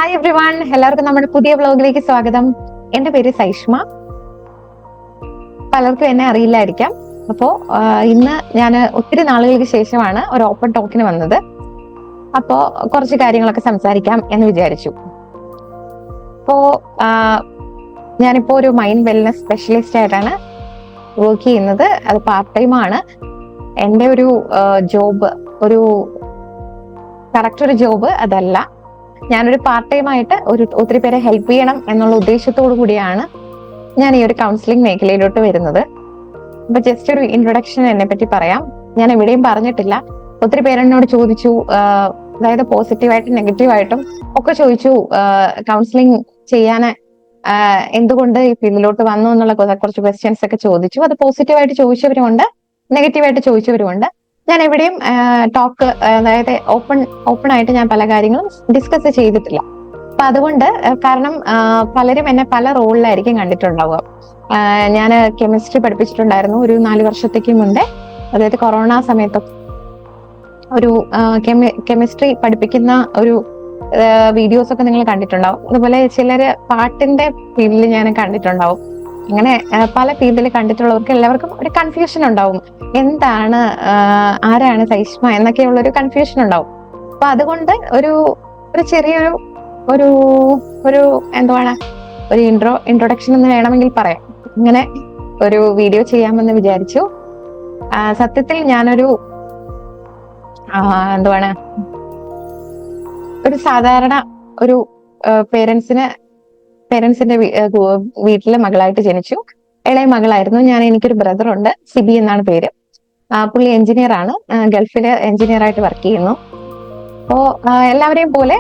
Hi every one, എല്ലാവർക്കും നമ്മുടെ പുതിയ വ്ലോഗിലേക്ക് സ്വാഗതം. എന്റെ പേര് സൈഷ്മ. പലർക്കും എന്നെ അറിയില്ലായിരിക്കാം. അപ്പോ ഇന്ന് ഞാൻ ഒത്തിരി നാളുകൾക്ക് ശേഷമാണ് ഒരു ഓപ്പൺ ടോക്കിന് വന്നത്. അപ്പോ കുറച്ച് കാര്യങ്ങളൊക്കെ സംസാരിക്കാം എന്ന് വിചാരിച്ചു. അപ്പോ ഞാനിപ്പോ ഒരു മൈൻഡ് വെൽനസ് സ്പെഷ്യലിസ്റ്റ് ആയിട്ടാണ് വർക്ക് ചെയ്യുന്നത്. അത് പാർട്ട് ടൈം ആണ്. എന്റെ ഒരു ജോബ് ഒരു കറക്റ്റ് ഒരു ജോബ് അതല്ല. ഞാനൊരു പാർട്ട് ടൈം ആയിട്ട് ഒത്തിരി പേരെ ഹെൽപ്പ് ചെയ്യണം എന്നുള്ള ഉദ്ദേശത്തോടു കൂടിയാണ് ഞാൻ ഈ ഒരു കൗൺസിലിംഗ് മേഖലയിലോട്ട് വരുന്നത്. അപ്പൊ ജസ്റ്റ് ഒരു ഇൻട്രൊഡക്ഷൻ എന്നെ പറ്റി പറയാം. ഞാൻ എവിടെയും പറഞ്ഞിട്ടില്ല. ഒത്തിരി പേരെന്നോട് ചോദിച്ചു, അതായത് പോസിറ്റീവായിട്ടും നെഗറ്റീവായിട്ടും ഒക്കെ ചോദിച്ചു, കൗൺസിലിംഗ് ചെയ്യാൻ എന്തുകൊണ്ട് ഈ ഫീൽഡിലോട്ട് വന്നു എന്നുള്ള കുറച്ച് ക്വസ്റ്റ്യൻസ് ഒക്കെ ചോദിച്ചു. അത് പോസിറ്റീവായിട്ട് ചോദിച്ചവരുമുണ്ട്, നെഗറ്റീവായിട്ട് ചോദിച്ചവരുമുണ്ട്. ഞാൻ എവിടെയും ടോക്ക്, അതായത് ഓപ്പൺ ആയിട്ട് ഞാൻ പല കാര്യങ്ങളും ഡിസ്കസ് ചെയ്തിട്ടില്ല. അപ്പൊ അതുകൊണ്ട് കാരണം പലരും എന്നെ പല റോളിലായിരിക്കും കണ്ടിട്ടുണ്ടാവുക. ഞാൻ കെമിസ്ട്രി പഠിപ്പിച്ചിട്ടുണ്ടായിരുന്നു ഒരു 4 വർഷത്തേക്ക് മുന്നേ. അതായത് കൊറോണ സമയത്തൊക്കെ ഒരു കെമിസ്ട്രി പഠിപ്പിക്കുന്ന ഒരു വീഡിയോസ് ഒക്കെ നിങ്ങൾ കണ്ടിട്ടുണ്ടാവും. അതുപോലെ ചിലര് പാട്ടിന്റെ ഫീൽഡിൽ ഞാൻ കണ്ടിട്ടുണ്ടാവും. അങ്ങനെ പല ഫീൽഡിൽ കണ്ടിട്ടുള്ളവർക്ക് എല്ലാവർക്കും ഒരു കൺഫ്യൂഷൻ ഉണ്ടാവും, എന്താണ് ആരാണ് സൈഷ്മ എന്നൊക്കെയുള്ള ഒരു കൺഫ്യൂഷൻ ഉണ്ടാവും. അപ്പൊ അതുകൊണ്ട് ഒരു ചെറിയൊരു ഒരു ഒരു എന്താണ് ഒരു ഇൻട്രൊഡക്ഷൻ എന്ന് വേണമെങ്കിൽ പറയാം. ഇങ്ങനെ ഒരു വീഡിയോ ചെയ്യാമെന്ന് വിചാരിച്ചു. സത്യത്തിൽ ഞാനൊരു എന്താണ് ഒരു സാധാരണ ഒരു പേരൻസിന്റെ വീട്ടിലെ മകളായിട്ട് ജനിച്ചു. ഇളയ മകളായിരുന്നു ഞാൻ. എനിക്കൊരു ബ്രദർ ഉണ്ട്, സിബി എന്നാണ് പേര്. പുള്ളി എഞ്ചിനീയർ ആണ്, ഗൾഫില് എഞ്ചിനീയർ ആയിട്ട് വർക്ക് ചെയ്യുന്നു. അപ്പോ എല്ലാവരെയും പോലെ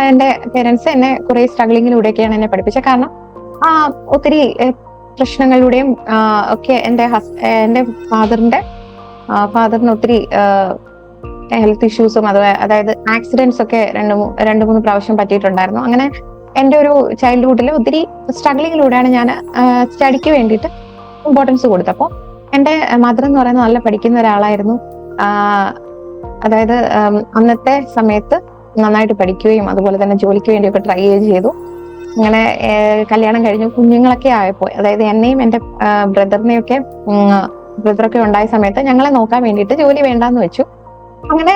എന്റെ പേരൻസ് എന്നെ കുറെ സ്ട്രഗ്ലിങ്ങിലൂടെയൊക്കെയാണ് എന്നെ പഠിപ്പിച്ചത്. കാരണം ഒത്തിരി പ്രശ്നങ്ങളിലൂടെയും ഒക്കെ എന്റെ ഫാദറിന് ഒത്തിരി ഹെൽത്ത് ഇഷ്യൂസും അതായത് ആക്സിഡന്റ്സ് ഒക്കെ രണ്ട് മൂന്ന് പ്രാവശ്യം പറ്റിയിട്ടുണ്ടായിരുന്നു. അങ്ങനെ എന്റെ ഒരു ചൈൽഡ്ഹുഡിൽ ഒത്തിരി സ്ട്രഗ്ലിങ്ങിലൂടെയാണ് ഞാൻ സ്റ്റഡിക്ക് വേണ്ടിയിട്ട് ഇമ്പോർട്ടൻസ് കൊടുത്തത്. അപ്പോൾ എന്റെ മദർ എന്ന് പറയുന്നത് നല്ല പഠിക്കുന്ന ഒരാളായിരുന്നു. അതായത് അന്നത്തെ സമയത്ത് നന്നായിട്ട് പഠിക്കുകയും അതുപോലെ തന്നെ ജോലിക്ക് വേണ്ടിയൊക്കെ ട്രൈ ചെയ്തു. അങ്ങനെ കല്യാണം കഴിഞ്ഞു, കുഞ്ഞുങ്ങളൊക്കെ ആയപ്പോൾ, അതായത് എന്നെയും എന്റെ ബ്രദറൊക്കെ ഉണ്ടായ സമയത്ത് ഞങ്ങളെ നോക്കാൻ വേണ്ടിയിട്ട് ജോലി വേണ്ടാന്ന് വെച്ചു. അങ്ങനെ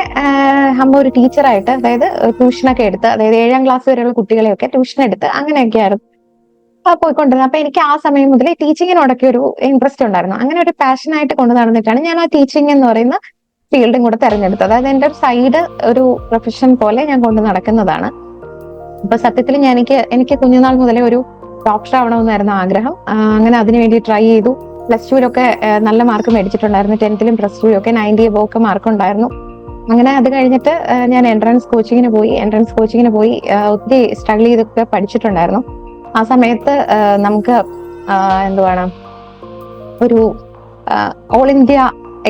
അമ്മ ഒരു ടീച്ചറായിട്ട്, അതായത് ട്യൂഷനൊക്കെ എടുത്ത്, അതായത് 7ാം ക്ലാസ് വരെയുള്ള കുട്ടികളെയൊക്കെ ട്യൂഷൻ എടുത്ത് അങ്ങനെയൊക്കെ ആയിരുന്നു പോയിക്കൊണ്ടിരുന്നത്. അപ്പൊ എനിക്ക് ആ സമയം മുതൽ ടീച്ചിങ്ങിനോടൊക്കെ ഒരു ഇൻട്രസ്റ്റ് ഉണ്ടായിരുന്നു. അങ്ങനെ ഒരു പാഷനായിട്ട് കൊണ്ട് നടന്നിട്ടാണ് ഞാൻ ആ ടീച്ചിങ് എന്ന് പറയുന്ന ഫീൽഡും കൂടെ തെരഞ്ഞെടുത്തത്. അതായത് എന്റെ ഒരു സൈഡ് ഒരു പ്രൊഫഷൻ പോലെ ഞാൻ കൊണ്ട് നടക്കുന്നതാണ്. അപ്പൊ സത്യത്തിൽ എനിക്ക് കുഞ്ഞുനാൾ മുതലേ ഒരു ഡോക്ടർ ആവണമെന്നായിരുന്നു ആഗ്രഹം. അങ്ങനെ അതിനു വേണ്ടി ട്രൈ ചെയ്തു. പ്ലസ് ടുവിലൊക്കെ നല്ല മാർക്ക് മേടിച്ചിട്ടുണ്ടായിരുന്നു. 10th പ്ലസ് ടുവിലൊക്കെ 90 എബോവ് ഒക്കെ മാർക്ക് ഉണ്ടായിരുന്നു. അങ്ങനെ അത് കഴിഞ്ഞിട്ട് ഞാൻ എൻട്രൻസ് കോച്ചിങ്ങിന് പോയി ഒത്തിരി സ്ട്രഗിൾ ചെയ്തൊക്കെ പഠിച്ചിട്ടുണ്ടായിരുന്നു. ആ സമയത്ത് നമുക്ക് എന്തുവാണ് ഒരു ഓൾ ഇന്ത്യ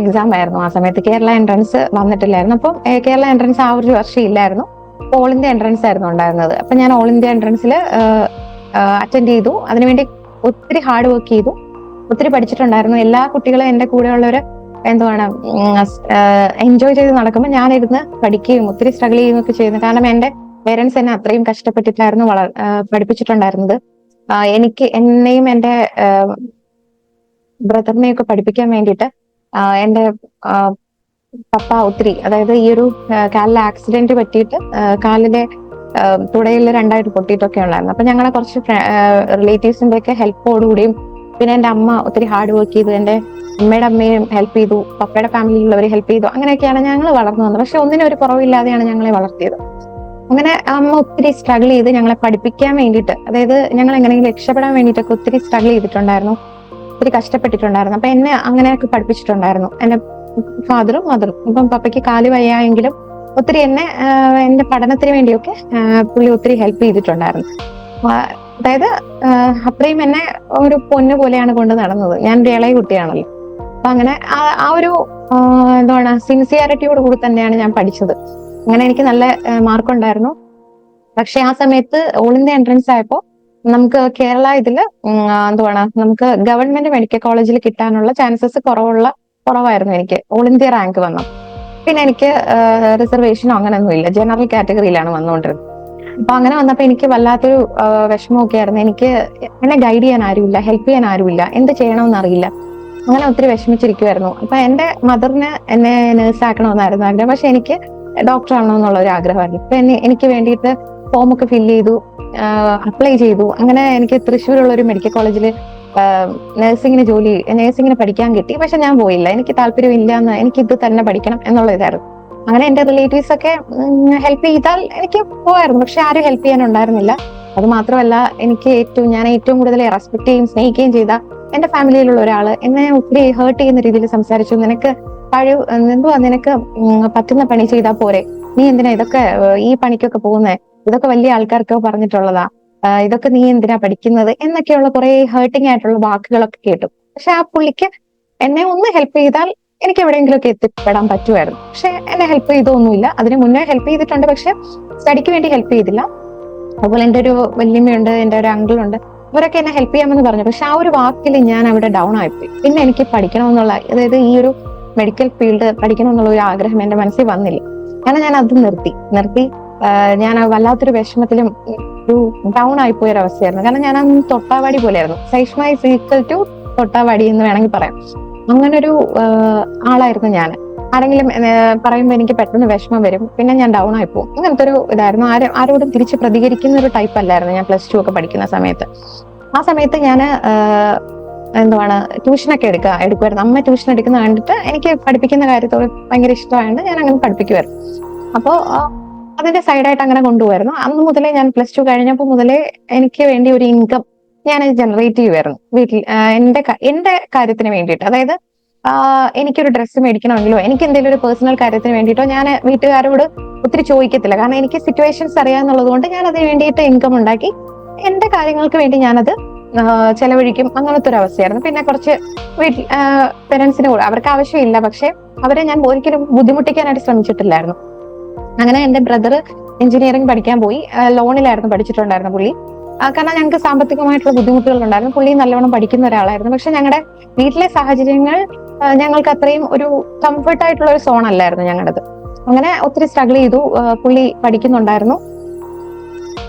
എക്സാം ആയിരുന്നു. ആ സമയത്ത് കേരള എൻട്രൻസ് വന്നിട്ടില്ലായിരുന്നു. അപ്പം കേരള എൻട്രൻസ് ആ ഒരു വർഷം ഇല്ലായിരുന്നു. ഓൾ ഇന്ത്യ എൻട്രൻസ് ആയിരുന്നു ഉണ്ടായിരുന്നത്. അപ്പൊ ഞാൻ ഓൾ ഇന്ത്യ എൻട്രൻസിൽ അറ്റൻഡ് ചെയ്തു. അതിനുവേണ്ടി ഒത്തിരി ഹാർഡ് വർക്ക് ചെയ്തു, ഒത്തിരി പഠിച്ചിട്ടുണ്ടായിരുന്നു. എല്ലാ കുട്ടികളും എന്റെ കൂടെയുള്ളവര് എന്തുവാണ് എൻജോയ് ചെയ്ത് നടക്കുമ്പോൾ ഞാനിരുന്ന് പഠിക്കുകയും ഒത്തിരി സ്ട്രഗിൾ ചെയ്യുകയൊക്കെ ചെയ്യുന്നു. കാരണം എന്റെ പേരൻസ് എന്നെ അത്രയും കഷ്ടപ്പെട്ടിട്ടായിരുന്നു പഠിപ്പിച്ചിട്ടുണ്ടായിരുന്നത്. എന്നെയും എന്റെ ബ്രദറിനെയൊക്കെ പഠിപ്പിക്കാൻ വേണ്ടിയിട്ട് എന്റെ പപ്പ ഒത്തിരി, അതായത് ഈ ഒരു കാലിൽ ആക്സിഡന്റ് പറ്റിയിട്ട് കാലിലെ തുടയിൽ 2ആയിട്ട് പൊട്ടിയിട്ടൊക്കെ ഉണ്ടായിരുന്നു. അപ്പൊ ഞങ്ങളെ കുറച്ച് റിലേറ്റീവ്സിന്റെ ഒക്കെ ഹെൽപ്പോടുകൂടിയും പിന്നെ എന്റെ അമ്മ ഒത്തിരി ഹാർഡ് വർക്ക് ചെയ്തു, എന്റെ അമ്മയുടെ അമ്മയും ഹെൽപ്പ് ചെയ്തു, പപ്പയുടെ ഫാമിലിയിലുള്ളവർ ഹെൽപ്പ് ചെയ്തു. അങ്ങനെയൊക്കെയാണ് ഞങ്ങൾ വളർന്നു വന്നത്. പക്ഷെ ഒന്നിനും ഒരു കുറവില്ലാതെയാണ് ഞങ്ങളെ വളർത്തിയത്. അങ്ങനെ അമ്മ ഒത്തിരി സ്ട്രഗിൾ ചെയ്ത് ഞങ്ങളെ പഠിപ്പിക്കാൻ വേണ്ടിയിട്ട്, അതായത് ഞങ്ങൾ എങ്ങനെയെങ്കിലും രക്ഷപ്പെടാൻ വേണ്ടിയിട്ടൊക്കെ ഒത്തിരി സ്ട്രഗിൾ ചെയ്തിട്ടുണ്ടായിരുന്നു, ഒത്തിരി കഷ്ടപ്പെട്ടിട്ടുണ്ടായിരുന്നു. അപ്പൊ എന്നെ അങ്ങനെയൊക്കെ പഠിപ്പിച്ചിട്ടുണ്ടായിരുന്നു എന്റെ ഫാദറും മദറും. ഇപ്പം പപ്പയ്ക്ക് കാല് വയ്യായെങ്കിലും ഒത്തിരി എന്റെ പഠനത്തിന് വേണ്ടിയൊക്കെ പുള്ളി ഒത്തിരി ഹെൽപ്പ് ചെയ്തിട്ടുണ്ടായിരുന്നു. അതായത് അത്രയും എന്നെ ഒരു പൊന്നു പോലെയാണ് കൊണ്ട് നടന്നത്. ഞാൻ ഒരു ഇളയ കുട്ടിയാണല്ലോ. അപ്പൊ അങ്ങനെ ആ ഒരു എന്താണ് സിൻസിയാരിറ്റിയോട് കൂടി തന്നെയാണ് ഞാൻ പഠിച്ചത്. അങ്ങനെ എനിക്ക് നല്ല മാർക്കുണ്ടായിരുന്നു. പക്ഷെ ആ സമയത്ത് ഓൾ ഇന്ത്യ എൻട്രൻസ് ആയപ്പോൾ നമുക്ക് കേരള ഇതില് എന്തുവാണ് നമുക്ക് ഗവൺമെന്റ് മെഡിക്കൽ കോളേജിൽ കിട്ടാനുള്ള ചാൻസസ് കുറവായിരുന്നു. എനിക്ക് ഓൾ ഇന്ത്യ റാങ്ക് വന്നു. പിന്നെ എനിക്ക് റിസർവേഷനോ അങ്ങനെയൊന്നും ഇല്ല, ജനറൽ കാറ്റഗറിയിലാണ് വന്നുകൊണ്ടിരുന്നത്. അപ്പൊ അങ്ങനെ വന്നപ്പോ എനിക്ക് വല്ലാത്തൊരു വിഷമമൊക്കെ ആയിരുന്നു. എനിക്ക് എന്നെ ഗൈഡ് ചെയ്യാൻ ആരുമില്ല, ഹെൽപ്പ് ചെയ്യാൻ ആരുമില്ല, എന്ത് ചെയ്യണമെന്ന് അറിയില്ല. അങ്ങനെ ഒത്തിരി വിഷമിച്ചിരിക്കുവായിരുന്നു. അപ്പൊ എന്റെ മദറിന് എന്നെ നേഴ്സ് ആക്കണമെന്നായിരുന്നു ആഗ്രഹം, പക്ഷെ എനിക്ക് ഡോക്ടർ ആവണമെന്നുള്ള ഒരു ആഗ്രഹമായിരുന്നു. അപ്പൊ എനിക്ക് വേണ്ടിയിട്ട് ഫോം ഒക്കെ ഫില്ല് ചെയ്തു, അപ്ലൈ ചെയ്തു. അങ്ങനെ എനിക്ക് തൃശ്ശൂരുള്ള ഒരു മെഡിക്കൽ കോളേജിൽ നഴ്സിംഗിന് പഠിക്കാൻ കിട്ടി. പക്ഷെ ഞാൻ പോയില്ല, എനിക്ക് താല്പര്യമില്ല എന്ന്, എനിക്ക് ഇത് തന്നെ പഠിക്കണം എന്നുള്ള ഇതായിരുന്നു. അങ്ങനെ എന്റെ റിലേറ്റീവ്സ് ഒക്കെ ഹെൽപ്പ് ചെയ്താൽ എനിക്ക് പോവായിരുന്നു, പക്ഷെ ആരും ഹെൽപ്പ് ചെയ്യാനുണ്ടായിരുന്നില്ല. അത് മാത്രമല്ല, ഞാൻ ഏറ്റവും കൂടുതൽ റെസ്പെക്ട് ചെയ്യും സ്നേഹിക്കുകയും ചെയ്ത എന്റെ ഫാമിലിയിലുള്ള ഒരാള് എന്നെ ഒത്തിരി ഹേർട്ട് ചെയ്യുന്ന രീതിയിൽ സംസാരിച്ചു. നിനക്ക് പറ്റുന്ന പണി ചെയ്താൽ പോരെ, നീ എന്തിനാ ഇതൊക്കെ ഈ പണിക്കൊക്കെ പോകുന്നേ, ഇതൊക്കെ വലിയ ആൾക്കാർക്ക് പറഞ്ഞിട്ടുള്ളതാ, ഇതൊക്കെ നീ എന്തിനാ പഠിക്കുന്നത് എന്നൊക്കെയുള്ള കുറെ ഹേർട്ടിങ് ആയിട്ടുള്ള വാക്കുകളൊക്കെ കേട്ടു. പക്ഷെ ആ പുള്ളിക്ക് എന്നെ ഒന്ന് ഹെൽപ്പ് ചെയ്താൽ എനിക്ക് എവിടെയെങ്കിലുമൊക്കെ എത്തിപ്പെടാൻ പറ്റുമായിരുന്നു. പക്ഷെ എന്നെ ഹെൽപ്പ് ചെയ്തൊന്നുമില്ല. അതിന് മുന്നേ ഹെൽപ്പ് ചെയ്തിട്ടുണ്ട്, പക്ഷെ സ്റ്റഡിക്ക് വേണ്ടി ഹെൽപ്പ് ചെയ്തില്ല. അതുപോലെ എന്റെ ഒരു വല്യമ്മയുണ്ട്, എന്റെ ഒരു അങ്കിൾ ഉണ്ട്, ഇവരൊക്കെ എന്നെ ഹെൽപ്പ് ചെയ്യാമെന്ന് പറഞ്ഞു. പക്ഷെ ആ ഒരു വാക്കിൽ ഞാൻ അവിടെ ഡൗൺ ആയിപ്പോയി. പിന്നെ എനിക്ക് പഠിക്കണമെന്നുള്ള, അതായത് ഈ ഒരു മെഡിക്കൽ ഫീൽഡ് പഠിക്കണമെന്നുള്ള ഒരു ആഗ്രഹം എന്റെ മനസ്സിൽ വന്നില്ല. കാരണം ഞാൻ അത് നിർത്തി. ഞാൻ വല്ലാത്തൊരു വിഷമത്തിലും ഒരു ഡൗൺ ആയിപ്പോയ ഒരു അവസ്ഥയായിരുന്നു. കാരണം ഞാൻ അന്ന് തൊട്ടാവാടി പോലെയായിരുന്നു. സൈഷ്മ ഈസ് ഈക്വൽ ടു തൊട്ടാവാടി എന്ന് വേണമെങ്കിൽ പറയാം. അങ്ങനൊരു ആളായിരുന്നു ഞാൻ. ആരെങ്കിലും പറയുമ്പോൾ എനിക്ക് പെട്ടെന്ന് വിഷമം വരും, പിന്നെ ഞാൻ ഡൗൺ ആയി പോകും. അങ്ങനത്തെ ഒരു ഇതായിരുന്നു. ആരോടും തിരിച്ച് പ്രതികരിക്കുന്ന ഒരു ടൈപ്പ് അല്ലായിരുന്നു ഞാൻ പ്ലസ് ടു ഒക്കെ പഠിക്കുന്ന സമയത്ത്. ആ സമയത്ത് ഞാൻ ട്യൂഷനൊക്കെ എടുക്കുമായിരുന്നു. അമ്മ ട്യൂഷൻ എടുക്കുന്ന കണ്ടിട്ട് എനിക്ക് പഠിപ്പിക്കുന്ന കാര്യത്തോട് ഭയങ്കര ഇഷ്ടമായത് ഞാൻ അങ്ങനെ പഠിപ്പിക്കുമായിരുന്നു. അപ്പോ അതിന്റെ സൈഡായിട്ട് അങ്ങനെ കൊണ്ടുപോയിരുന്നു. അന്ന് മുതലേ ഞാൻ പ്ലസ് ടു കഴിഞ്ഞപ്പോൾ മുതലേ എനിക്ക് വേണ്ടി ഒരു ഇൻകം ഞാൻ ജനറേറ്റ് ചെയ്യുമായിരുന്നു വീട്ടിൽ, എന്റെ കാര്യത്തിന് വേണ്ടിയിട്ട്. അതായത് എനിക്കൊരു ഡ്രസ്സ് മേടിക്കണമെങ്കിലോ എനിക്ക് എന്തെങ്കിലും ഒരു പേഴ്സണൽ കാര്യത്തിന് വേണ്ടിയിട്ടോ ഞാൻ വീട്ടുകാരോട് ഒത്തിരി ചോദിക്കത്തില്ല. കാരണം എനിക്ക് സിറ്റുവേഷൻസ് അറിയാന്നുള്ളത് കൊണ്ട് ഞാൻ അതിന് വേണ്ടിയിട്ട് ഇൻകം ഉണ്ടാക്കി എന്റെ കാര്യങ്ങൾക്ക് വേണ്ടി ഞാനത് ചെലവഴിക്കും. അങ്ങനത്തെ ഒരു അവസ്ഥയായിരുന്നു. പിന്നെ കുറച്ച് വീട്ടിൽ പേരൻസിന് കൂടെ അവർക്ക് ആവശ്യമില്ല, പക്ഷെ അവരെ ഞാൻ ഒരിക്കലും ബുദ്ധിമുട്ടിക്കാനായിട്ട് ശ്രമിച്ചിട്ടില്ലായിരുന്നു. അങ്ങനെ എന്റെ ബ്രദർ എഞ്ചിനീയറിംഗ് പഠിക്കാൻ പോയി. ലോണിലായിരുന്നു പഠിച്ചിട്ടുണ്ടായിരുന്നു പുള്ളി. കാരണം ഞങ്ങൾക്ക് സാമ്പത്തികമായിട്ടുള്ള ബുദ്ധിമുട്ടുകൾ ഉണ്ടായിരുന്നു. പുള്ളി നല്ലോണം പഠിക്കുന്ന ഒരാളായിരുന്നു. പക്ഷെ ഞങ്ങളുടെ വീട്ടിലെ സാഹചര്യങ്ങൾ ഞങ്ങൾക്ക് അത്രയും ഒരു കംഫർട്ട് ആയിട്ടുള്ള ഒരു സോൺ അല്ലായിരുന്നു ഞങ്ങളുടേത്. അങ്ങനെ ഒത്തിരി സ്ട്രഗിൾ ചെയ്തു. പുള്ളി പഠിക്കുന്നുണ്ടായിരുന്നു.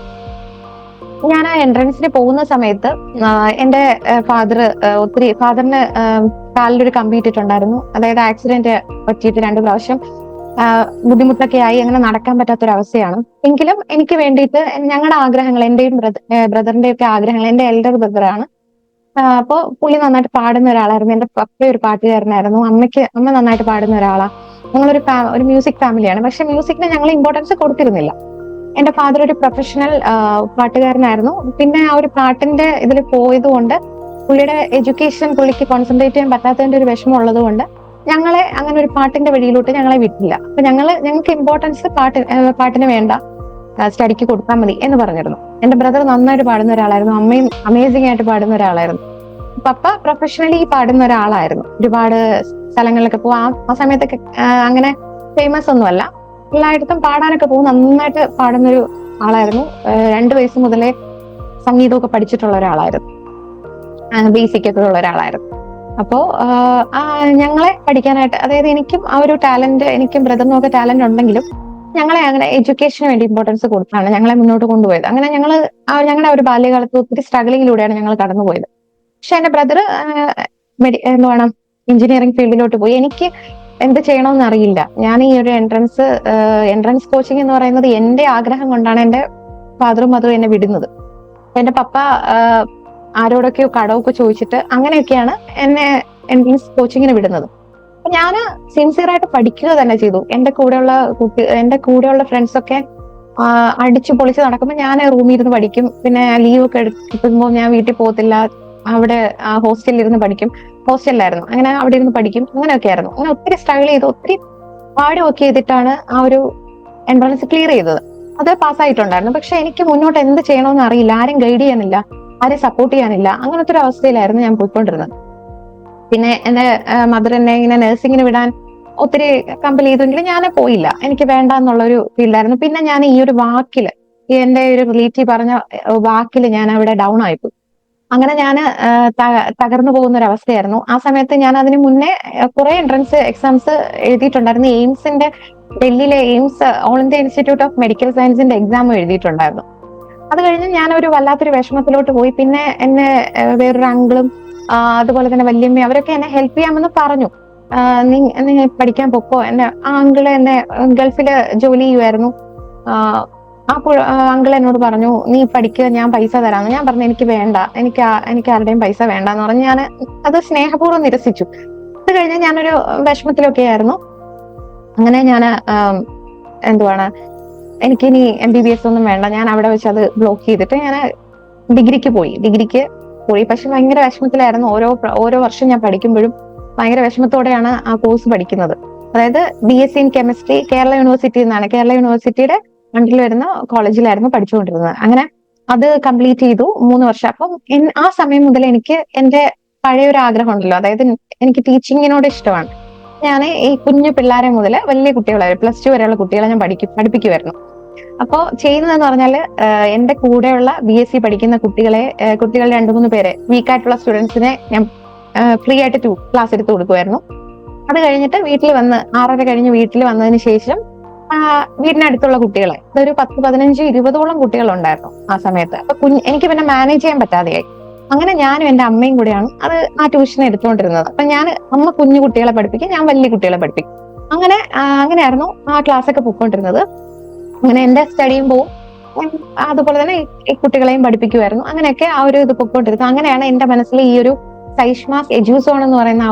ഞാൻ ആ എൻട്രൻസിന് പോകുന്ന സമയത്ത് എന്റെ ഫാദറിന് കാലിലൊരു കമ്പി ഇട്ടിട്ടുണ്ടായിരുന്നു. അതായത് ആക്സിഡന്റ് പറ്റിയിട്ട് 2 പ്രാവശ്യം ബുദ്ധിമുട്ടൊക്കെ ആയി, അങ്ങനെ നടക്കാൻ പറ്റാത്തൊരവസ്ഥയാണ്. എങ്കിലും എനിക്ക് വേണ്ടിയിട്ട് ഞങ്ങളുടെ ആഗ്രഹങ്ങൾ, എന്റെയും ബ്രദറിന്റെ ഒക്കെ ആഗ്രഹങ്ങൾ, എന്റെ എൽഡർ ബ്രദറാണ്. അപ്പൊ പുള്ളി നന്നായിട്ട് പാടുന്ന ഒരാളായിരുന്നു. എന്റെ പപ്പ ഒരു പാട്ടുകാരനായിരുന്നു. അമ്മ നന്നായിട്ട് പാടുന്ന ഒരാളാ. ഞങ്ങളൊരു ഒരു മ്യൂസിക് ഫാമിലിയാണ്. പക്ഷെ മ്യൂസിക്കിന് ഞങ്ങൾ ഇമ്പോർട്ടൻസ് കൊടുത്തിരുന്നില്ല. എന്റെ ഫാദർ ഒരു പ്രൊഫഷണൽ പാട്ടുകാരനായിരുന്നു. പിന്നെ ആ ഒരു പാട്ടിന്റെ ഇതിൽ പോയത് കൊണ്ട് പുള്ളിയുടെ എഡ്യൂക്കേഷൻ പുള്ളിക്ക് കോൺസെൻട്രേറ്റ് ചെയ്യാൻ പറ്റാത്തതിന്റെ ഒരു വിഷമം ഉള്ളത് കൊണ്ട് ഞങ്ങളെ അങ്ങനെ ഒരു പാട്ടിന്റെ വഴിയിലോട്ട് ഞങ്ങളെ വിട്ടില്ല. അപ്പൊ ഞങ്ങൾക്ക് ഇമ്പോർട്ടൻസ് പാട്ടിന് വേണ്ട, സ്റ്റഡിക്ക് കൊടുത്താൽ മതി എന്ന് പറഞ്ഞിരുന്നു. എന്റെ ബ്രദർ നന്നായിട്ട് പാടുന്ന ഒരാളായിരുന്നു. അമ്മയും അമേസിംഗ് ആയിട്ട് പാടുന്ന ഒരാളായിരുന്നു. പപ്പ പ്രൊഫഷണലി പാടുന്ന ഒരാളായിരുന്നു. ഒരുപാട് സ്ഥലങ്ങളിലൊക്കെ പോകും. ആ സമയത്തൊക്കെ അങ്ങനെ ഫേമസ് ഒന്നുമല്ല, എല്ലായിടത്തും പാടാനൊക്കെ പോകും. നന്നായിട്ട് പാടുന്നൊരു ആളായിരുന്നു. 2 വയസ്സ് മുതലേ സംഗീതമൊക്കെ പഠിച്ചിട്ടുള്ള ഒരാളായിരുന്നു. ബേസിക് ഒക്കെ ഉള്ള ഒരാളായിരുന്നു. അപ്പോ ഞങ്ങളെ പഠിക്കാനായിട്ട്, അതായത് എനിക്കും ആ ഒരു ടാലന്റ്, എനിക്കും ബ്രദറിനും ഒക്കെ ടാലന്റ് ഉണ്ടെങ്കിലും ഞങ്ങളെ അങ്ങനെ എഡ്യൂക്കേഷന് വേണ്ടി ഇമ്പോർട്ടൻസ് കൊടുത്താണ് ഞങ്ങളെ മുന്നോട്ട് കൊണ്ടുപോയത്. അങ്ങനെ ഞങ്ങളുടെ ഒരു ബാല്യകാലത്ത് ഒത്തിരി സ്ട്രഗിളിങ്ങിലൂടെയാണ് ഞങ്ങൾ കടന്നുപോയത്. പക്ഷെ എന്റെ ബ്രദർ എഞ്ചിനീയറിംഗ് ഫീൽഡിലോട്ട് പോയി. എനിക്ക് എന്ത് ചെയ്യണമെന്ന് അറിയില്ല. ഞാൻ ഈ ഒരു എൻട്രൻസ് കോച്ചിങ് എന്ന് പറയുന്നത് എന്റെ ആഗ്രഹം കൊണ്ടാണ് എന്റെ ഫാദറും മദറും എന്നെ വിടുന്നത്. എന്റെ പപ്പ ആരോടൊക്കെയോ കടമൊക്കെ ചോദിച്ചിട്ട് അങ്ങനെയൊക്കെയാണ് എന്നെ എൻട്രൻസ് കോച്ചിങ്ങിന് വിടുന്നത്. അപ്പൊ ഞാൻ സിൻസിയർ ആയിട്ട് പഠിക്കുക തന്നെ ചെയ്തു. എന്റെ കൂടെയുള്ള ഫ്രണ്ട്സ് ഒക്കെ അടിച്ചു പൊളിച്ച് നടക്കുമ്പോൾ ഞാൻ റൂമിൽ ഇരുന്ന് പഠിക്കും. പിന്നെ ലീവ് ഒക്കെ കിട്ടുമ്പോൾ ഞാൻ വീട്ടിൽ പോകത്തില്ല, അവിടെ ഹോസ്റ്റലിൽ ഇരുന്ന് പഠിക്കും. ഹോസ്റ്റലിലായിരുന്നു, അങ്ങനെ അവിടെ ഇരുന്ന് പഠിക്കും. അങ്ങനെയൊക്കെ ആയിരുന്നു. അങ്ങനെ ഒത്തിരി സ്ട്രഗിൾ ചെയ്ത് ഒത്തിരി പാടുമൊക്കെ ചെയ്തിട്ടാണ് ആ ഒരു എൻട്രൻസ് ക്ലിയർ ചെയ്തത്. അത് പാസ്സായിട്ടുണ്ടായിരുന്നു. പക്ഷെ എനിക്ക് മുന്നോട്ട് എന്ത് ചെയ്യണമെന്ന് അറിയില്ല. ആരും ഗൈഡ് ചെയ്യാനില്ല, ആരും സപ്പോർട്ട് ചെയ്യാനില്ല. അങ്ങനത്തെ ഒരു അവസ്ഥയിലായിരുന്നു ഞാൻ പോയിക്കൊണ്ടിരുന്നത്. പിന്നെ എന്റെ മദർ എന്നെ ഇങ്ങനെ നഴ്സിംഗിന് വിടാൻ ഒത്തിരി കമ്പൽ ചെയ്തെങ്കിലും ഞാൻ പോയില്ല. എനിക്ക് വേണ്ട എന്നുള്ളൊരു ഫീൽഡായിരുന്നു. പിന്നെ ഞാൻ ഈ ഒരു വാക്കില്, എന്റെ ഒരു റിലേറ്റീവ് പറഞ്ഞ വാക്കില് ഞാൻ അവിടെ ഡൗൺ ആയിപ്പോയി. അങ്ങനെ ഞാൻ തകർന്നു പോകുന്ന ഒരു അവസ്ഥയായിരുന്നു. ആ സമയത്ത് ഞാൻ അതിന് മുന്നേ കുറെ എൻട്രൻസ് എക്സാംസ് എഴുതിയിട്ടുണ്ടായിരുന്നു. എയിംസിന്റെ ഡൽഹിയിലെ AIIMS all India institute of medical സയൻസിന്റെ എക്സാം എഴുതിയിട്ടുണ്ടായിരുന്നു. അത് കഴിഞ്ഞ് ഞാനൊരു വല്ലാത്തൊരു വിഷമത്തിലോട്ട് പോയി. പിന്നെ എന്നെ വേറൊരു അങ്കിളും അതുപോലെ തന്നെ വല്യമ്മയും അവരൊക്കെ എന്നെ ഹെൽപ്പ് ചെയ്യാമെന്ന് പറഞ്ഞു. നീ പഠിക്കാൻ പൊക്കോ. ആ അങ്കിള് എന്നെ ഗൾഫില് ജോലി ചെയ്യുമായിരുന്നു. അങ്കിൾ എന്നോട് പറഞ്ഞു, നീ പഠിക്കുക, ഞാൻ പൈസ തരാമെന്ന്. ഞാൻ പറഞ്ഞു എനിക്ക് വേണ്ട, എനിക്ക് ആരുടെയും പൈസ വേണ്ടെന്ന് പറഞ്ഞ് ഞാൻ അത് സ്നേഹപൂർവ്വം നിരസിച്ചു. അത് കഴിഞ്ഞ് ഞാനൊരു വിഷമത്തിലൊക്കെ ആയിരുന്നു. അങ്ങനെ ഞാൻ എന്തുവാണ്, എനിക്കിനി MBBS ഒന്നും വേണ്ട, ഞാൻ അവിടെ വെച്ച് അത് ബ്ലോക്ക് ചെയ്തിട്ട് ഞാൻ ഡിഗ്രിക്ക് പോയി. പക്ഷെ ഭയങ്കര വിഷമത്തിലായിരുന്നു. ഓരോ വർഷം ഞാൻ പഠിക്കുമ്പോഴും ഭയങ്കര വിഷമത്തോടെയാണ് ആ കോഴ്സ് പഠിക്കുന്നത്. അതായത് BSc ഇൻ കെമിസ്ട്രി കേരള യൂണിവേഴ്സിറ്റിയുടെ അണ്ടറിൽ വരുന്ന കോളേജിലായിരുന്നു പഠിച്ചുകൊണ്ടിരുന്നത്. അങ്ങനെ അത് കംപ്ലീറ്റ് ചെയ്തു 3 വർഷം. അപ്പം ആ സമയം മുതൽ എനിക്ക് എന്റെ പഴയൊരു ആഗ്രഹം ഉണ്ടല്ലോ, അതായത് എനിക്ക് ടീച്ചിങ്ങിനോട് ഇഷ്ടമാണ്. ഞാൻ ഈ കുഞ്ഞു പിള്ളേരെ മുതൽ വലിയ കുട്ടികളെ, +2 വരെയുള്ള കുട്ടികളെ ഞാൻ പഠിപ്പിക്കുമായിരുന്നു. അപ്പോ ചെയ്യുന്നതെന്ന് പറഞ്ഞാല് എന്റെ കൂടെയുള്ള BSc പഠിക്കുന്ന കുട്ടികൾ 2-3 പേരെ, വീക്കായിട്ടുള്ള സ്റ്റുഡൻസിനെ ഞാൻ ഫ്രീ ആയിട്ട് ക്ലാസ് എടുത്ത് കൊടുക്കുമായിരുന്നു. അത് കഴിഞ്ഞിട്ട് വീട്ടിൽ വന്ന് 6:30 കഴിഞ്ഞ് വീട്ടിൽ വന്നതിന് ശേഷം വീടിനടുത്തുള്ള കുട്ടികളെ, ഒരു 10-15-20ഓളം കുട്ടികളുണ്ടായിരുന്നു ആ സമയത്ത്. അപ്പൊ എനിക്ക് പിന്നെ മാനേജ് ചെയ്യാൻ പറ്റാതെയായി. അങ്ങനെ ഞാനും എന്റെ അമ്മയും കൂടെയാണ് ആ ട്യൂഷൻ എടുത്തുകൊണ്ടിരുന്നത്. അപ്പൊ അമ്മ കുഞ്ഞു കുട്ടികളെ പഠിപ്പിക്കും, ഞാൻ വലിയ കുട്ടികളെ പഠിപ്പിക്കും. അങ്ങനെയായിരുന്നു ആ ക്ലാസ് ഒക്കെ പൊയ്ക്കൊണ്ടിരുന്നത്. അങ്ങനെ എന്റെ സ്റ്റഡിയും പോവും, അതുപോലെ തന്നെ ഈ കുട്ടികളെയും പഠിപ്പിക്കുമായിരുന്നു. അങ്ങനെയൊക്കെ ആ ഒരു ഇത് പൊയ്ക്കൊണ്ടിരുന്നു. അങ്ങനെയാണ് എന്റെ മനസ്സിൽ ഈ ഒരു സൈഷ്മാസ് എഡ്യൂസോൺ എന്ന് പറയുന്ന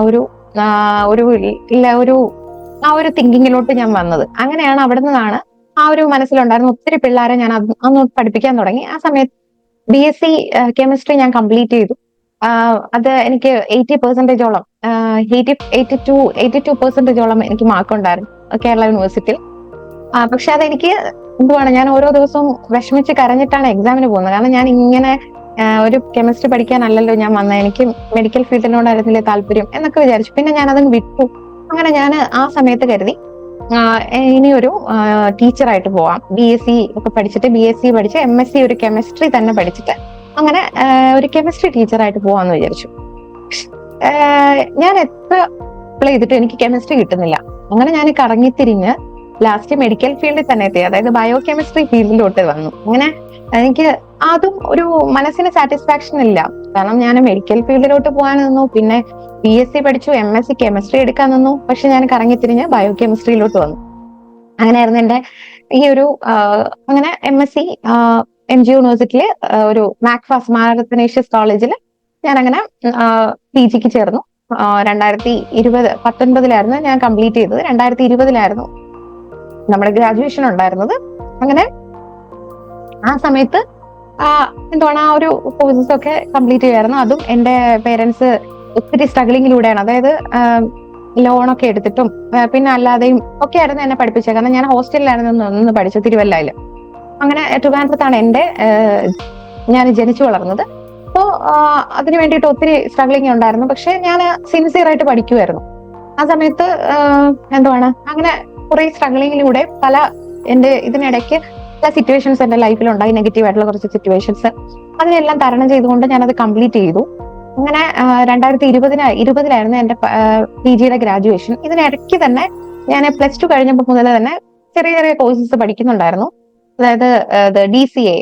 ആ ഒരു തിങ്കിങ്ങിലോട്ട് ഞാൻ വന്നത്. അങ്ങനെയാണ് അവിടെ നിന്നാണ് ആ ഒരു മനസ്സിലുണ്ടായിരുന്ന ഒത്തിരി പിള്ളേരെ ഞാൻ അന്ന് പഠിപ്പിക്കാൻ തുടങ്ങി. ആ സമയത്ത് BSc കെമിസ്ട്രി ഞാൻ കംപ്ലീറ്റ് ചെയ്തു. അത് എനിക്ക് 80%ഓളം 82% എനിക്ക് മാർക്ക് ഉണ്ടായിരുന്നു കേരള യൂണിവേഴ്സിറ്റിയിൽ. പക്ഷെ അതെനിക്ക് എന്തുവാണ്, ഞാൻ ഓരോ ദിവസവും വിഷമിച്ച് കരഞ്ഞിട്ടാണ് എക്സാമിന് പോകുന്നത്. കാരണം ഞാൻ ഇങ്ങനെ ഒരു കെമിസ്ട്രി പഠിക്കാനല്ലല്ലോ ഞാൻ വന്നത്, എനിക്ക് മെഡിക്കൽ ഫീൽഡിനോടായിരുന്നില്ലേ താല്പര്യം എന്നൊക്കെ വിചാരിച്ചു. പിന്നെ ഞാൻ അതങ്ങ് വിട്ടു. അങ്ങനെ ഞാൻ ആ സമയത്ത് കരുതി ഇനിയൊരു ടീച്ചറായിട്ട് പോവാം. BSc ഒക്കെ പഠിച്ചിട്ട് BSc പഠിച്ച് MSc ഒരു കെമിസ്ട്രി തന്നെ പഠിച്ചിട്ട് അങ്ങനെ ഒരു കെമിസ്ട്രി ടീച്ചറായിട്ട് പോവാന്ന് വിചാരിച്ചു. ഞാൻ എത്ര അപ്ലൈ ചെയ്തിട്ടും എനിക്ക് കെമിസ്ട്രി കിട്ടുന്നില്ല. അങ്ങനെ ഞാൻ കറങ്ങിത്തിരിഞ്ഞ് ലാസ്റ്റ് മെഡിക്കൽ ഫീൽഡിൽ തന്നെ എത്തി, അതായത് ബയോ കെമിസ്ട്രി ഫീൽഡിലോട്ട് വന്നു. അങ്ങനെ എനിക്ക് അതും ഒരു മനസ്സിന് സാറ്റിസ്ഫാക്ഷൻ ഇല്ല. കാരണം ഞാൻ മെഡിക്കൽ ഫീൽഡിലോട്ട് പോകാൻ നിന്നു, പിന്നെ BSc പഠിച്ചു, MSc കെമിസ്ട്രി എടുക്കാൻ നിന്നു. പക്ഷെ ഞാൻ കറങ്ങിത്തിരിഞ്ഞ് ബയോ കെമിസ്ട്രിയിലോട്ട് വന്നു. അങ്ങനെയായിരുന്നു എന്റെ ഈ ഒരു അങ്ങനെ MSc MG യൂണിവേഴ്സിറ്റിയില് ഒരു മാക്ഫാസ് മാർത്തനേഷ്യസ് കോളേജിൽ ഞാൻ അങ്ങനെ PGക്ക് ചേർന്നു. 2019 ഞാൻ കംപ്ലീറ്റ് ചെയ്തത്. 2020 നമ്മുടെ ഗ്രാജുവേഷൻ ഉണ്ടായിരുന്നത്. അങ്ങനെ ആ സമയത്ത് എന്താണ് ആ ഒരു കോഴ്സസ് ഒക്കെ കംപ്ലീറ്റ് ചെയ്യായിരുന്നു. അതും എന്റെ പേരൻസ് ഒത്തിരി സ്ട്രഗ്ലിങ്ങിലൂടെയാണ്, അതായത് ലോണൊക്കെ എടുത്തിട്ടും പിന്നെ അല്ലാതെയും ഒക്കെ ആയിരുന്നു എന്നെ പഠിപ്പിച്ചത്. കാരണം ഞാൻ ഹോസ്റ്റലിലായിരുന്നു നിന്ന് പഠിച്ചു, തിരുവല്ലയില്. അങ്ങനെ ട്രിവാൻഡ്രത്താണ് ഞാൻ ജനിച്ചു വളർന്നത്. അപ്പോ അതിന് വേണ്ടിയിട്ട് ഒത്തിരി സ്ട്രഗ്ലിംഗ് ഉണ്ടായിരുന്നു. പക്ഷെ ഞാൻ സിൻസിയർ ആയിട്ട് പഠിക്കുമായിരുന്നു. ആ സമയത്ത് എന്താണ് അങ്ങനെ കുറെ സ്ട്രഗ്ലിങ്ങിലൂടെ എന്റെ ഇതിനിടയ്ക്ക് പല സിറ്റുവേഷൻസ് എന്റെ ലൈഫിൽ ഉണ്ടായി, നെഗറ്റീവ് ആയിട്ടുള്ള കുറച്ച് സിറ്റുവേഷൻസ്. അതിനെല്ലാം തരണം ചെയ്തുകൊണ്ട് ഞാനത് കംപ്ലീറ്റ് ചെയ്തു. അങ്ങനെ 2020 എന്റെ PGയുടെ ഗ്രാജുവേഷൻ. ഇതിനിടയ്ക്ക് തന്നെ ഞാൻ +2 കഴിഞ്ഞപ്പോൾ മുതൽ തന്നെ ചെറിയ ചെറിയ കോഴ്സസ് പഠിക്കുന്നുണ്ടായിരുന്നു. അതായത് DCA,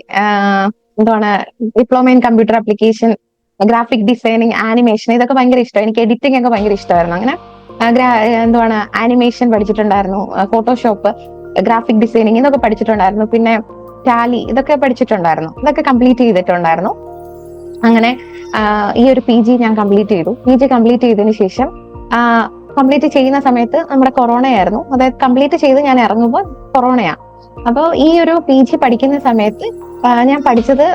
എന്താണ് diploma in computer application, graphic designing, animation, ഇതൊക്കെ ഭയങ്കര ഇഷ്ടമാണ്. എനിക്ക് എഡിറ്റിംഗ് ഒക്കെ ഭയങ്കര ഇഷ്ടമായിരുന്നു. അങ്ങനെ എന്താണ് ആനിമേഷൻ പഠിച്ചിട്ടുണ്ടായിരുന്നു, ഫോട്ടോഷോപ്പ്, ഗ്രാഫിക് ഡിസൈനിങ് ഇതൊക്കെ പഠിച്ചിട്ടുണ്ടായിരുന്നു. പിന്നെ ടാലി ഇതൊക്കെ പഠിച്ചിട്ടുണ്ടായിരുന്നു. ഇതൊക്കെ കംപ്ലീറ്റ് ചെയ്തിട്ടുണ്ടായിരുന്നു. അങ്ങനെ ഈ ഒരു PG ഞാൻ കംപ്ലീറ്റ് ചെയ്തു. PG കംപ്ലീറ്റ് ചെയ്തതിനു ശേഷം കംപ്ലീറ്റ് ചെയ്യുന്ന സമയത്ത് നമ്മുടെ കൊറോണയായിരുന്നു. അതായത് കംപ്ലീറ്റ് ചെയ്ത് ഞാൻ ഇറങ്ങുമ്പോൾ കൊറോണയാണ്. അപ്പോൾ ഈ ഒരു PG പഠിക്കുന്ന സമയത്ത് ഞാൻ പഠിച്ചത്,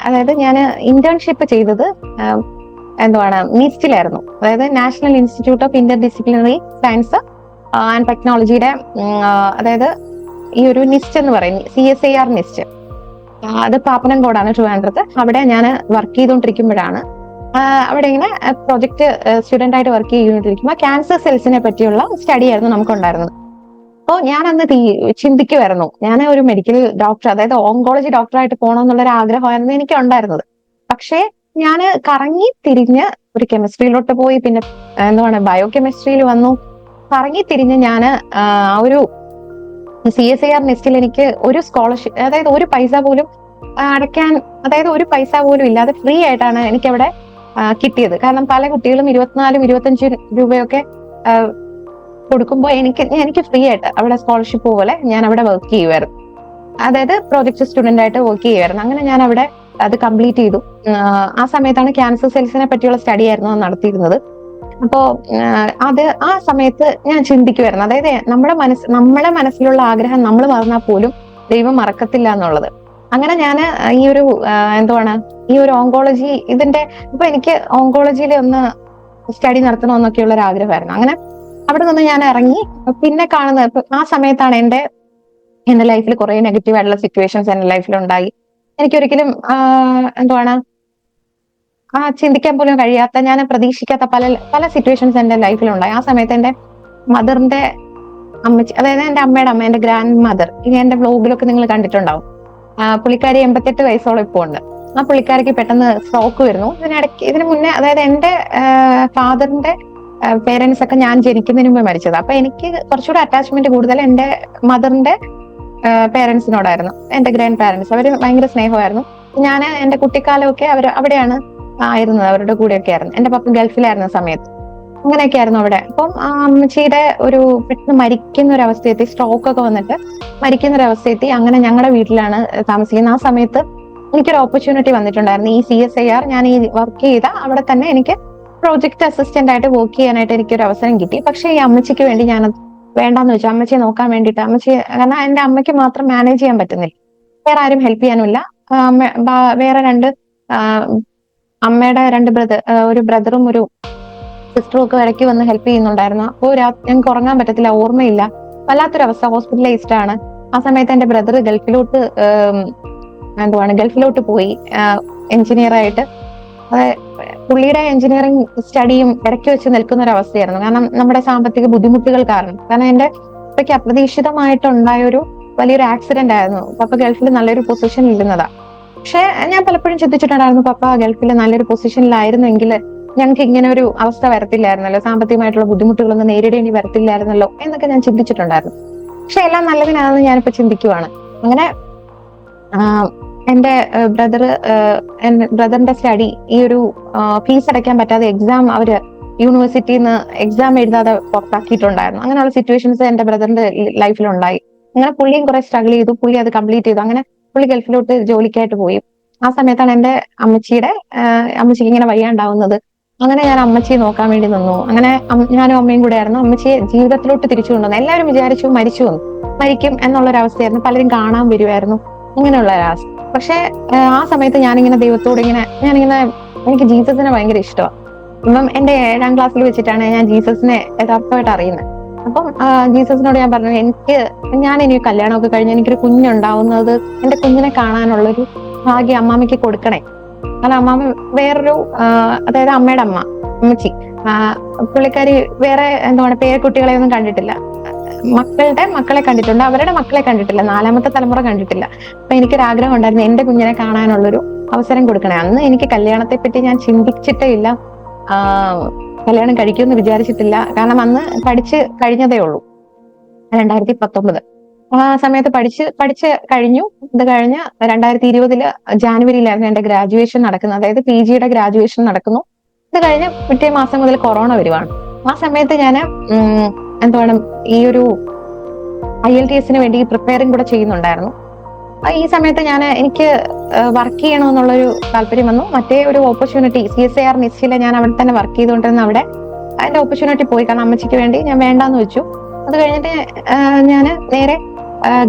അതായത് ഞാൻ ഇന്റേൺഷിപ്പ് ചെയ്തത് എന്താണ് നിസ്റ്റിലായിരുന്നു. അതായത് national institute of Inter disciplinary science and ടെക്നോളജിയുടെ അതായത് ഈ ഒരു നിസ്റ്റ് എന്ന് പറയും, CSIR നിസ്റ്റ്, അത് പാപ്പനംകോടാണ്, ട്രിവാൻഡ്രത്ത്. അവിടെ ഞാൻ വർക്ക് ചെയ്തുകൊണ്ടിരിക്കുമ്പോഴാണ് അവിടെ ഇങ്ങനെ പ്രൊജക്ട് സ്റ്റുഡന്റ് ആയിട്ട് വർക്ക് ചെയ്തുകൊണ്ടിരിക്കുമ്പോൾ ക്യാൻസർ സെൽസിനെ പറ്റിയുള്ള സ്റ്റഡി ആയിരുന്നു നമുക്കുണ്ടായിരുന്നത്. അപ്പോൾ ഞാൻ അന്ന് ചിന്തിക്കുമായിരുന്നു, ഞാൻ ഒരു മെഡിക്കൽ ഡോക്ടർ, അതായത് ഓങ്കോളജി ഡോക്ടറായിട്ട് പോകണമെന്നുള്ളൊരു ആഗ്രഹമായിരുന്നു എനിക്ക് ഉണ്ടായിരുന്നത്. പക്ഷേ ഞാൻ കറങ്ങി തിരിഞ്ഞ് ഒരു കെമിസ്ട്രിയിലോട്ട് പോയി, പിന്നെ എന്താണ് ബയോ കെമിസ്ട്രിയിൽ വന്നു. കറങ്ങി തിരിഞ്ഞ് ഞാൻ ഒരു CSIR നെസ്റ്റിൽ എനിക്ക് ഒരു സ്കോളർഷിപ്പ്, അതായത് ഒരു പൈസ പോലും അടയ്ക്കാൻ, അതായത് ഒരു പൈസ പോലും ഇല്ലാതെ ഫ്രീ ആയിട്ടാണ് എനിക്കവിടെ കിട്ടിയത്. കാരണം പല കുട്ടികളും 24-25 രൂപയൊക്കെ കൊടുക്കുമ്പോൾ എനിക്ക് ഫ്രീ ആയിട്ട് അവിടെ സ്കോളർഷിപ്പ് പോലെ ഞാൻ അവിടെ വർക്ക് ചെയ്യുമായിരുന്നു. അതായത് പ്രോജക്ട് സ്റ്റുഡന്റ് ആയിട്ട് വർക്ക് ചെയ്യുമായിരുന്നു. അങ്ങനെ ഞാൻ അവിടെ അത് കംപ്ലീറ്റ് ചെയ്തു. ആ സമയത്താണ് ക്യാൻസർ സെൽസിനെ പറ്റിയുള്ള സ്റ്റഡി ആയിരുന്നു നടത്തിയിരുന്നത്. അപ്പോ അത് ആ സമയത്ത് ഞാൻ ചിന്തിക്കുമായിരുന്നു, അതായത് നമ്മളെ മനസ്സിലുള്ള ആഗ്രഹം നമ്മൾ മറന്നാൽ പോലും ദൈവം മറക്കത്തില്ല എന്നുള്ളത്. അങ്ങനെ ഞാൻ ഈ ഒരു എന്തുവാണ് ഈ ഒരു ഓങ്കോളജി ഇതിന്റെ ഇപ്പൊ എനിക്ക് ഓങ്കോളജിയിലെ ഒന്ന് സ്റ്റഡി നടത്തണമെന്നൊക്കെയുള്ള ഒരു ആഗ്രഹമായിരുന്നു. അങ്ങനെ അവിടെ നിന്ന് ഞാൻ ഇറങ്ങി. പിന്നെ കാണുന്നത് ആ സമയത്താണ് എന്റെ ലൈഫിൽ കുറെ നെഗറ്റീവ് ആയിട്ടുള്ള സിറ്റുവേഷൻസ് എന്റെ ലൈഫിൽ ഉണ്ടായി. എനിക്കൊരിക്കലും എന്തുവാണ് ചിന്തിക്കാൻ പോലും കഴിയാത്ത, ഞാൻ പ്രതീക്ഷിക്കാത്ത പല പല സിറ്റുവേഷൻസ് എന്റെ ലൈഫിൽ ഉണ്ടായി. ആ സമയത്ത് എന്റെ മദറിന്റെ അമ്മച്ചി, അതായത് എന്റെ അമ്മയുടെ അമ്മ, എന്റെ ഗ്രാൻഡ് മദർ, ഇനി എന്റെ വ്ലോഗിലൊക്കെ നിങ്ങൾ കണ്ടിട്ടുണ്ടാവും. പുള്ളിക്കാരി 88 വയസ്സോളം ഇപ്പോൾ ഉണ്ട്. ആ പുള്ളിക്കാരിക്ക് പെട്ടെന്ന് സ്ട്രോക്ക് വരുന്നു. ഇതിനു മുന്നേ, അതായത് എന്റെ ഫാദറിന്റെ പേരൻസ് ഒക്കെ ഞാൻ ജനിക്കുന്നതിന് മുമ്പ് മരിച്ചത്. അപ്പൊ എനിക്ക് കുറച്ചുകൂടെ അറ്റാച്ച്മെന്റ് കൂടുതൽ എന്റെ മദറിന്റെ പേരൻസിനോടായിരുന്നു. എന്റെ ഗ്രാൻഡ് പാരന്റ്സ് അവര് ഭയങ്കര സ്നേഹമായിരുന്നു. ഞാൻ എന്റെ കുട്ടിക്കാലമൊക്കെ അവിടെയാണ് ആയിരുന്നത്, അവരുടെ കൂടെയൊക്കെ ആയിരുന്നു. എന്റെ പപ്പ ഗൾഫിലായിരുന്ന സമയത്ത് അങ്ങനെയൊക്കെ ആയിരുന്നു അവിടെ. അപ്പം അമ്മച്ചിയുടെ ഒരു പെട്ടെന്ന് മരിക്കുന്ന ഒരു അവസ്ഥയെത്തി, സ്ട്രോക്ക് ഒക്കെ വന്നിട്ട് മരിക്കുന്ന ഒരു അവസ്ഥയെത്തി. അങ്ങനെ ഞങ്ങളുടെ വീട്ടിലാണ് താമസിക്കുന്നത്. ആ സമയത്ത് എനിക്കൊരു ഓപ്പർച്യൂണിറ്റി വന്നിട്ടുണ്ടായിരുന്നു. ഈ CSIR ഞാൻ ഈ വർക്ക് ചെയ്ത അവിടെ തന്നെ എനിക്ക് പ്രോജക്ട് അസിസ്റ്റന്റ് ആയിട്ട് വർക്ക് ചെയ്യാനായിട്ട് എനിക്കൊരു അവസരം കിട്ടി. പക്ഷെ ഈ അമ്മച്ചിക്ക് വേണ്ടി ഞാൻ വേണ്ടാന്ന് വെച്ചു. അമ്മച്ചിയെ നോക്കാൻ വേണ്ടിയിട്ട്, കാരണം എന്റെ അമ്മയ്ക്ക് മാത്രം മാനേജ് ചെയ്യാൻ പറ്റുന്നില്ല, വേറെ ആരും ഹെൽപ്പ് ചെയ്യാനുമില്ല. വേറെ അമ്മയുടെ ഒരു ബ്രദറും ഒരു സിസ്റ്ററും ഒക്കെ ഇടയ്ക്ക് വന്ന് ഹെൽപ്പ് ചെയ്യുന്നുണ്ടായിരുന്നു. അപ്പോൾ ഞങ്ങൾക്ക് ഉറങ്ങാൻ പറ്റത്തില്ല, ഓർമ്മയില്ല, വല്ലാത്തൊരവസ്ഥ. ഹോസ്പിറ്റലൈസ്ഡ് ആണ്. ആ സമയത്ത് എന്റെ ബ്രദർ ഗൾഫിലോട്ട് പോയി എഞ്ചിനീയർ ആയിട്ട്. പുള്ളിയുടെ എഞ്ചിനീയറിംഗ് സ്റ്റഡിയും ഇടയ്ക്ക് വെച്ച് നിൽക്കുന്ന ഒരു അവസ്ഥയായിരുന്നു. കാരണം നമ്മുടെ സാമ്പത്തിക ബുദ്ധിമുട്ടുകൾ കാരണം എന്റെ പപ്പയ്ക്ക് അപ്രതീക്ഷിതമായിട്ടുണ്ടായ ഒരു വലിയൊരു ആക്സിഡന്റ് ആയിരുന്നു. പപ്പ ഗൾഫിൽ നല്ലൊരു പൊസിഷനിൽ ഇരുന്നതാ. പക്ഷെ ഞാൻ പലപ്പോഴും ചിന്തിച്ചിട്ടുണ്ടായിരുന്നു, പപ്പ ഗൾഫിൽ നല്ലൊരു പൊസിഷനിലായിരുന്നെങ്കിൽ ഞങ്ങൾക്ക് ഇങ്ങനെ ഒരു അവസ്ഥ വരത്തില്ലായിരുന്നല്ലോ, സാമ്പത്തികമായിട്ടുള്ള ബുദ്ധിമുട്ടുകളൊന്നും നേരിടേണ്ടി വരത്തില്ലായിരുന്നല്ലോ എന്നൊക്കെ ഞാൻ ചിന്തിച്ചിട്ടുണ്ടായിരുന്നു. പക്ഷെ എല്ലാം നല്ലതിനാണെന്ന് ഞാനിപ്പോ ചിന്തിക്കുവാണ്. അങ്ങനെ എന്റെ ബ്രദറിന്റെ സ്റ്റഡി, ഈ ഒരു ഫീസ് അടയ്ക്കാൻ പറ്റാതെ അവര് യൂണിവേഴ്സിറ്റിയിൽ നിന്ന് എക്സാം എഴുതാതെ പുറത്താക്കിയിട്ടുണ്ടായിരുന്നു. അങ്ങനെയുള്ള സിറ്റുവേഷൻസ് എന്റെ ബ്രദറിന്റെ ലൈഫിലുണ്ടായി. അങ്ങനെ പുള്ളിയും കുറെ സ്ട്രഗിൾ ചെയ്തു. പുള്ളി അത് കംപ്ലീറ്റ് ചെയ്തു. അങ്ങനെ പുള്ളി ഗൾഫിലോട്ട് ജോലിക്കായിട്ട് പോയി. ആ സമയത്താണ് എന്റെ അമ്മച്ചിക്ക് ഇങ്ങനെ വയ്യാണ്ടാവുന്നത്. അങ്ങനെ ഞാൻ അമ്മച്ചിയെ നോക്കാൻ വേണ്ടി നിന്നു. അങ്ങനെ ഞാനും അമ്മയും കൂടെ ആയിരുന്നു അമ്മച്ചിയെ ജീവിതത്തിലോട്ട് തിരിച്ചു കൊണ്ടുവന്നു. എല്ലാവരും വിചാരിച്ചു മരിക്കും എന്നുള്ളൊരവസ്ഥയായിരുന്നു. പലരും കാണാൻ വരുമായിരുന്നു, അങ്ങനെയുള്ള ഒരവസ്ഥ. പക്ഷെ ആ സമയത്ത് ഞാനിങ്ങനെ ദൈവത്തോട് എനിക്ക് ജീസസിനെ ഭയങ്കര ഇഷ്ടമാണ്. ഇപ്പം എന്റെ 7ാം ക്ലാസ്സിൽ വെച്ചിട്ടാണ് ഞാൻ ജീസസിനെ യഥാർത്ഥമായിട്ട് അറിയുന്നത്. അപ്പം ജീസസിനോട് ഞാൻ പറഞ്ഞു, ഞാൻ ഇനി കല്യാണമൊക്കെ കഴിഞ്ഞ് എനിക്കൊരു കുഞ്ഞുണ്ടാവുന്നത്, എന്റെ കുഞ്ഞിനെ കാണാനുള്ളൊരു ഭാഗ്യം അമ്മാമ്മയ്ക്ക് കൊടുക്കണേ. കാരണം അമ്മാമ്മ വേറൊരു അതായത് അമ്മയുടെ അമ്മച്ചി പുള്ളിക്കാരി വേറെ പേരക്കുട്ടികളെ ഒന്നും കണ്ടിട്ടില്ല. മക്കളുടെ മക്കളെ കണ്ടിട്ടുണ്ട്, അവരുടെ മക്കളെ കണ്ടിട്ടില്ല, 4ാമത്തെ തലമുറ കണ്ടിട്ടില്ല. അപ്പൊ എനിക്കൊരാഗ്രഹം ഉണ്ടായിരുന്നു, എന്റെ കുഞ്ഞിനെ കാണാനുള്ളൊരു അവസരം കൊടുക്കണേ. അന്ന് എനിക്ക് കല്യാണത്തെ പറ്റി ഞാൻ ചിന്തിച്ചിട്ടേ ഇല്ല, കല്യാണം കഴിക്കുമെന്ന് വിചാരിച്ചിട്ടില്ല. കാരണം അന്ന് പഠിച്ച് കഴിഞ്ഞതേ ഉള്ളൂ, 2019. ആ സമയത്ത് പഠിച്ച് കഴിഞ്ഞു. ഇത് കഴിഞ്ഞ് 2020 ജാനുവരിയിലായിരുന്നു എന്റെ ഗ്രാജുവേഷൻ നടക്കുന്നത്, അതായത് PG ഗ്രാജുവേഷൻ നടക്കുന്നു. ഇത് കഴിഞ്ഞ് പിറ്റേ മാസം മുതൽ കൊറോണ വരുവാണ്. ആ സമയത്ത് ഞാൻ ഈ ഒരു IELTS വേണ്ടി പ്രിപ്പയറിംഗ് കൂടെ ചെയ്യുന്നുണ്ടായിരുന്നു. ഈ സമയത്ത് എനിക്ക് വർക്ക് ചെയ്യണമെന്നുള്ളൊരു താല്പര്യം വന്നു. മറ്റേ ഒരു ഓപ്പർച്യൂണിറ്റി CSIR നെസ്റ്റിലെ ഞാൻ അവിടെ തന്നെ വർക്ക് ചെയ്തുകൊണ്ടിരുന്ന അവിടെ അതിന്റെ ഓപ്പർച്യൂണിറ്റി പോയി. കാരണം അമ്മച്ചിക്ക് വേണ്ടി ഞാൻ വേണ്ടാന്ന് വെച്ചു. അത് കഴിഞ്ഞിട്ട് ഞാൻ നേരെ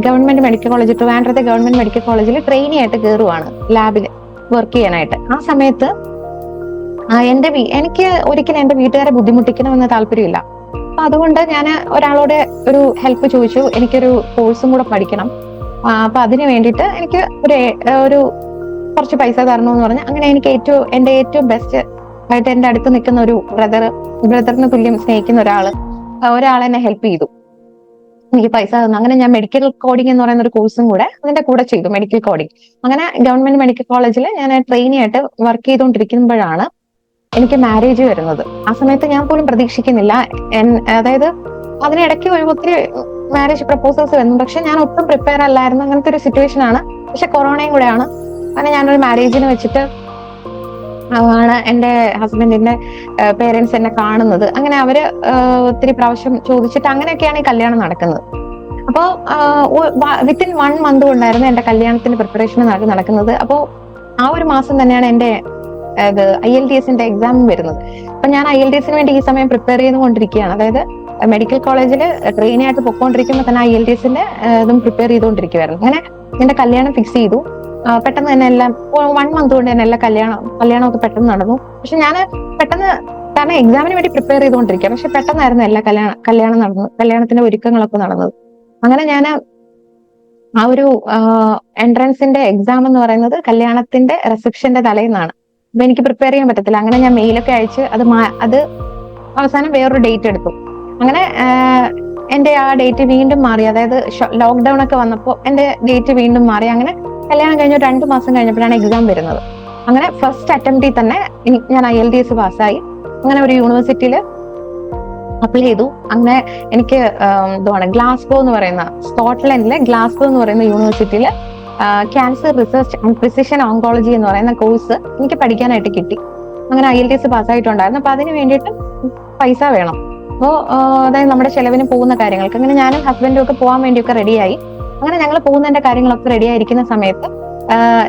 ഗവൺമെന്റ് മെഡിക്കൽ കോളേജ്, ട്രിവാൻഡ്രത്തെ ഗവൺമെന്റ് മെഡിക്കൽ കോളേജിൽ ട്രെയിനി ആയിട്ട് കയറുവാണ്, ലാബിൽ വർക്ക് ചെയ്യാനായിട്ട്. ആ സമയത്ത് എനിക്ക് ഒരിക്കലും എന്റെ വീട്ടുകാരെ ബുദ്ധിമുട്ടിക്കണമെന്ന് താല്പര്യമില്ല. അപ്പൊ അതുകൊണ്ട് ഞാൻ ഒരാളോട് ഒരു ഹെൽപ്പ് ചോദിച്ചു, എനിക്കൊരു കോഴ്സും കൂടെ പഠിക്കണം. അപ്പൊ അതിന് വേണ്ടിയിട്ട് എനിക്ക് ഒരു കുറച്ച് പൈസ തരണമെന്ന് പറഞ്ഞ്, അങ്ങനെ എനിക്ക് എന്റെ ഏറ്റവും ബെസ്റ്റ് ആയിട്ട് എന്റെ അടുത്ത് നിൽക്കുന്ന ഒരു ബ്രദറിന് തുല്യം സ്നേഹിക്കുന്ന ഒരാളെന്നെ ഹെൽപ്പ് ചെയ്തു, എനിക്ക് പൈസ തന്നു. അങ്ങനെ ഞാൻ മെഡിക്കൽ കോഡിംഗ് എന്ന് പറയുന്ന ഒരു കോഴ്സും കൂടെ അതിന്റെ കൂടെ ചെയ്തു, മെഡിക്കൽ കോഡിംഗ്. അങ്ങനെ ഗവൺമെന്റ് മെഡിക്കൽ കോളേജിൽ ഞാൻ ട്രെയിനി ആയിട്ട് വർക്ക് ചെയ്തുകൊണ്ടിരിക്കുമ്പോഴാണ് എനിക്ക് മാരേജ് വരുന്നത്. ആ സമയത്ത് ഞാൻ പോലും പ്രതീക്ഷിക്കുന്നില്ല. അതായത് അതിനിടയ്ക്ക് ഒത്തിരി മാരേജ് പ്രപ്പോസൽസ് വരുന്നു. പക്ഷെ ഞാൻ ഒട്ടും പ്രിപ്പയർ അല്ലായിരുന്നു. അങ്ങനത്തെ ഒരു സിറ്റുവേഷൻ ആണ്. പക്ഷെ കൊറോണയും കൂടെയാണ്. അങ്ങനെ ഞാനൊരു മാരേജിന് വെച്ചിട്ട് ആണ് എന്റെ ഹസ്ബൻഡിന്റെ പേരൻസ് എന്നെ കാണുന്നത്. അങ്ങനെ അവര് ഒത്തിരി പ്രാവശ്യം ചോദിച്ചിട്ട് അങ്ങനെയൊക്കെയാണ് ഈ കല്യാണം നടക്കുന്നത്. അപ്പോ വിത്തിൻ 1 മന്ത് കൊണ്ടായിരുന്നു എന്റെ കല്യാണത്തിന്റെ പ്രിപ്പറേഷൻ നടക്കുന്നത്. അപ്പോ ആ ഒരു മാസം തന്നെയാണ് എന്റെ IELTS എക്സാം വരുന്നത്. അപ്പൊ ഞാൻ IELTS വേണ്ടി ഈ സമയം പ്രിപ്പയർ ചെയ്തുകൊണ്ടിരിക്കുകയാണ്. അതായത് മെഡിക്കൽ കോളേജിൽ ട്രെയിനി ആയിട്ട് പൊക്കോണ്ടിരിക്കുമ്പോൾ തന്നെ IELTS ഇതും പ്രിപ്പയർ ചെയ്തുകൊണ്ടിരിക്കുവായിരുന്നു. അങ്ങനെ എന്റെ കല്യാണം ഫിക്സ് ചെയ്തു. പെട്ടെന്ന് തന്നെ എല്ലാം 1 മന്ത് കൊണ്ട് തന്നെ എല്ലാ കല്യാണമൊക്കെ പെട്ടെന്ന് നടന്നു. പക്ഷെ ഞാൻ പെട്ടെന്ന്, കാരണം എക്സാമിന് വേണ്ടി പ്രിപ്പയർ ചെയ്തുകൊണ്ടിരിക്കുക, പക്ഷെ പെട്ടെന്നായിരുന്നു എല്ലാ കല്യാണം നടന്നു, കല്യാണത്തിന്റെ ഒരുക്കങ്ങളൊക്കെ നടന്നത്. അങ്ങനെ ഞാൻ ആ ഒരു എൻട്രൻസിന്റെ എക്സാം എന്ന് പറയുന്നത് കല്യാണത്തിന്റെ റിസപ്ഷന്റെ തലേന്നാണ്. അപ്പൊ എനിക്ക് പ്രിപ്പയർ ചെയ്യാൻ പറ്റത്തില്ല. അങ്ങനെ ഞാൻ മെയിലൊക്കെ അയച്ച് അത് അവസാനം വേറൊരു ഡേറ്റ് എടുത്തു. അങ്ങനെ എന്റെ ആ ഡേറ്റ് വീണ്ടും മാറി. അതായത് ലോക്ക്ഡൌൺ ഒക്കെ വന്നപ്പോൾ എന്റെ ഡേറ്റ് വീണ്ടും മാറി. അങ്ങനെ കല്യാണം കഴിഞ്ഞ 2 മാസം കഴിഞ്ഞപ്പോഴാണ് എക്സാം വരുന്നത്. അങ്ങനെ ഫസ്റ്റ് അറ്റംപ്റ്റിൽ തന്നെ ഞാൻ IELTS പാസ്സായി. അങ്ങനെ ഒരു യൂണിവേഴ്സിറ്റിയിൽ അപ്ലൈ ചെയ്തു. അങ്ങനെ എനിക്ക് ഗ്ലാസ്ഗോ എന്ന് പറയുന്ന, സ്കോട്ട്ലൻഡിലെ ഗ്ലാസ്ഗോ എന്ന് പറയുന്ന യൂണിവേഴ്സിറ്റിയിൽ cancer research and precision oncology എന്ന് പറയുന്ന കോഴ്സ് എനിക്ക് പഠിക്കാനായിട്ട് കിട്ടി. അങ്ങനെ IELTS പാസ്സായിട്ടുണ്ടായിരുന്നു. അപ്പൊ അതിന് വേണ്ടിയിട്ട് പൈസ വേണം. അപ്പോൾ അതായത് നമ്മുടെ ചെലവിന് പോകുന്ന കാര്യങ്ങൾക്ക്, അങ്ങനെ ഞാനും ഹസ്ബൻഡും ഒക്കെ പോകാൻ വേണ്ടിയൊക്കെ റെഡിയായി. അങ്ങനെ ഞങ്ങൾ പോകുന്നതിന്റെ കാര്യങ്ങളൊക്കെ റെഡി ആയിരിക്കുന്ന സമയത്ത്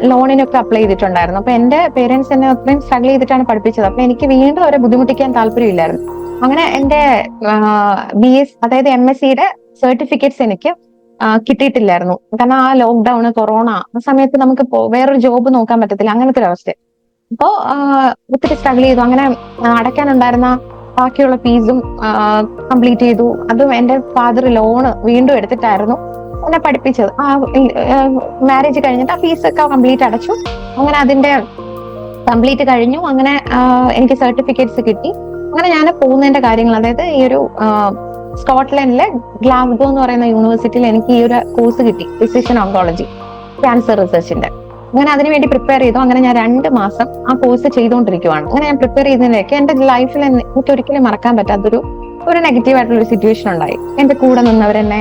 ലോണിനൊക്കെ അപ്ലൈ ചെയ്തിട്ടുണ്ടായിരുന്നു. അപ്പൊ എന്റെ പേരൻസ് എന്നെ അത്രയും സ്ട്രഗിൾ ചെയ്തിട്ടാണ് പഠിപ്പിച്ചത്. അപ്പൊ എനിക്ക് വീണ്ടും അവരെ ബുദ്ധിമുട്ടിക്കാൻ താല്പര്യമില്ലായിരുന്നു. അങ്ങനെ എന്റെ BS, അതായത് MSc സർട്ടിഫിക്കറ്റ്സ് എനിക്ക് കിട്ടിയിട്ടില്ലായിരുന്നു. കാരണം ആ ലോക്ക്ഡൌൺ, കൊറോണ, ആ സമയത്ത് നമുക്ക് വേറൊരു ജോബ് നോക്കാൻ പറ്റത്തില്ല, അങ്ങനത്തെ ഒരു അവസ്ഥ. അപ്പോ ഒത്തിരി സ്ട്രഗിൾ ചെയ്തു. അങ്ങനെ അടയ്ക്കാനുണ്ടായിരുന്ന ബാക്കിയുള്ള ഫീസും കംപ്ലീറ്റ് ചെയ്തു. അതും എന്റെ ഫാദർ ലോണ് വീണ്ടും എടുത്തിട്ടായിരുന്നു എന്നെ പഠിപ്പിച്ചത്. മാരേജ് കഴിഞ്ഞിട്ട് ആ ഫീസ് ഒക്കെ കംപ്ലീറ്റ് അടച്ചു. അങ്ങനെ അതിന്റെ കംപ്ലീറ്റ് കഴിഞ്ഞു. അങ്ങനെ എനിക്ക് സർട്ടിഫിക്കറ്റ്സ് കിട്ടി. അങ്ങനെ ഞാൻ പോകുന്നതിന്റെ കാര്യങ്ങൾ, അതായത് ഈ ഒരു സ്കോട്ട്ലൻഡിലെ ഗ്ലാസ്ഗോ എന്ന് പറയുന്ന യൂണിവേഴ്സിറ്റിയിൽ എനിക്ക് ഈ ഒരു കോഴ്സ് കിട്ടി, പ്രിസിഷൻ ഓങ്കോളജി ക്യാൻസർ റിസർച്ചിന്റെ. അങ്ങനെ അതിനുവേണ്ടി പ്രിപ്പയർ ചെയ്തു. അങ്ങനെ ഞാൻ 2 മാസം ആ കോഴ്സ് ചെയ്തുകൊണ്ടിരിക്കുവാണ്. അങ്ങനെ ഞാൻ പ്രിപ്പയർ ചെയ്തതിലേക്ക് എന്റെ ലൈഫിൽ എനിക്ക് ഒരിക്കലും മറക്കാൻ പറ്റാത്തൊരു നെഗറ്റീവ് ആയിട്ടുള്ള ഒരു സിറ്റുവേഷൻ ഉണ്ടായി. എന്റെ കൂടെ നിന്നവരെന്നെ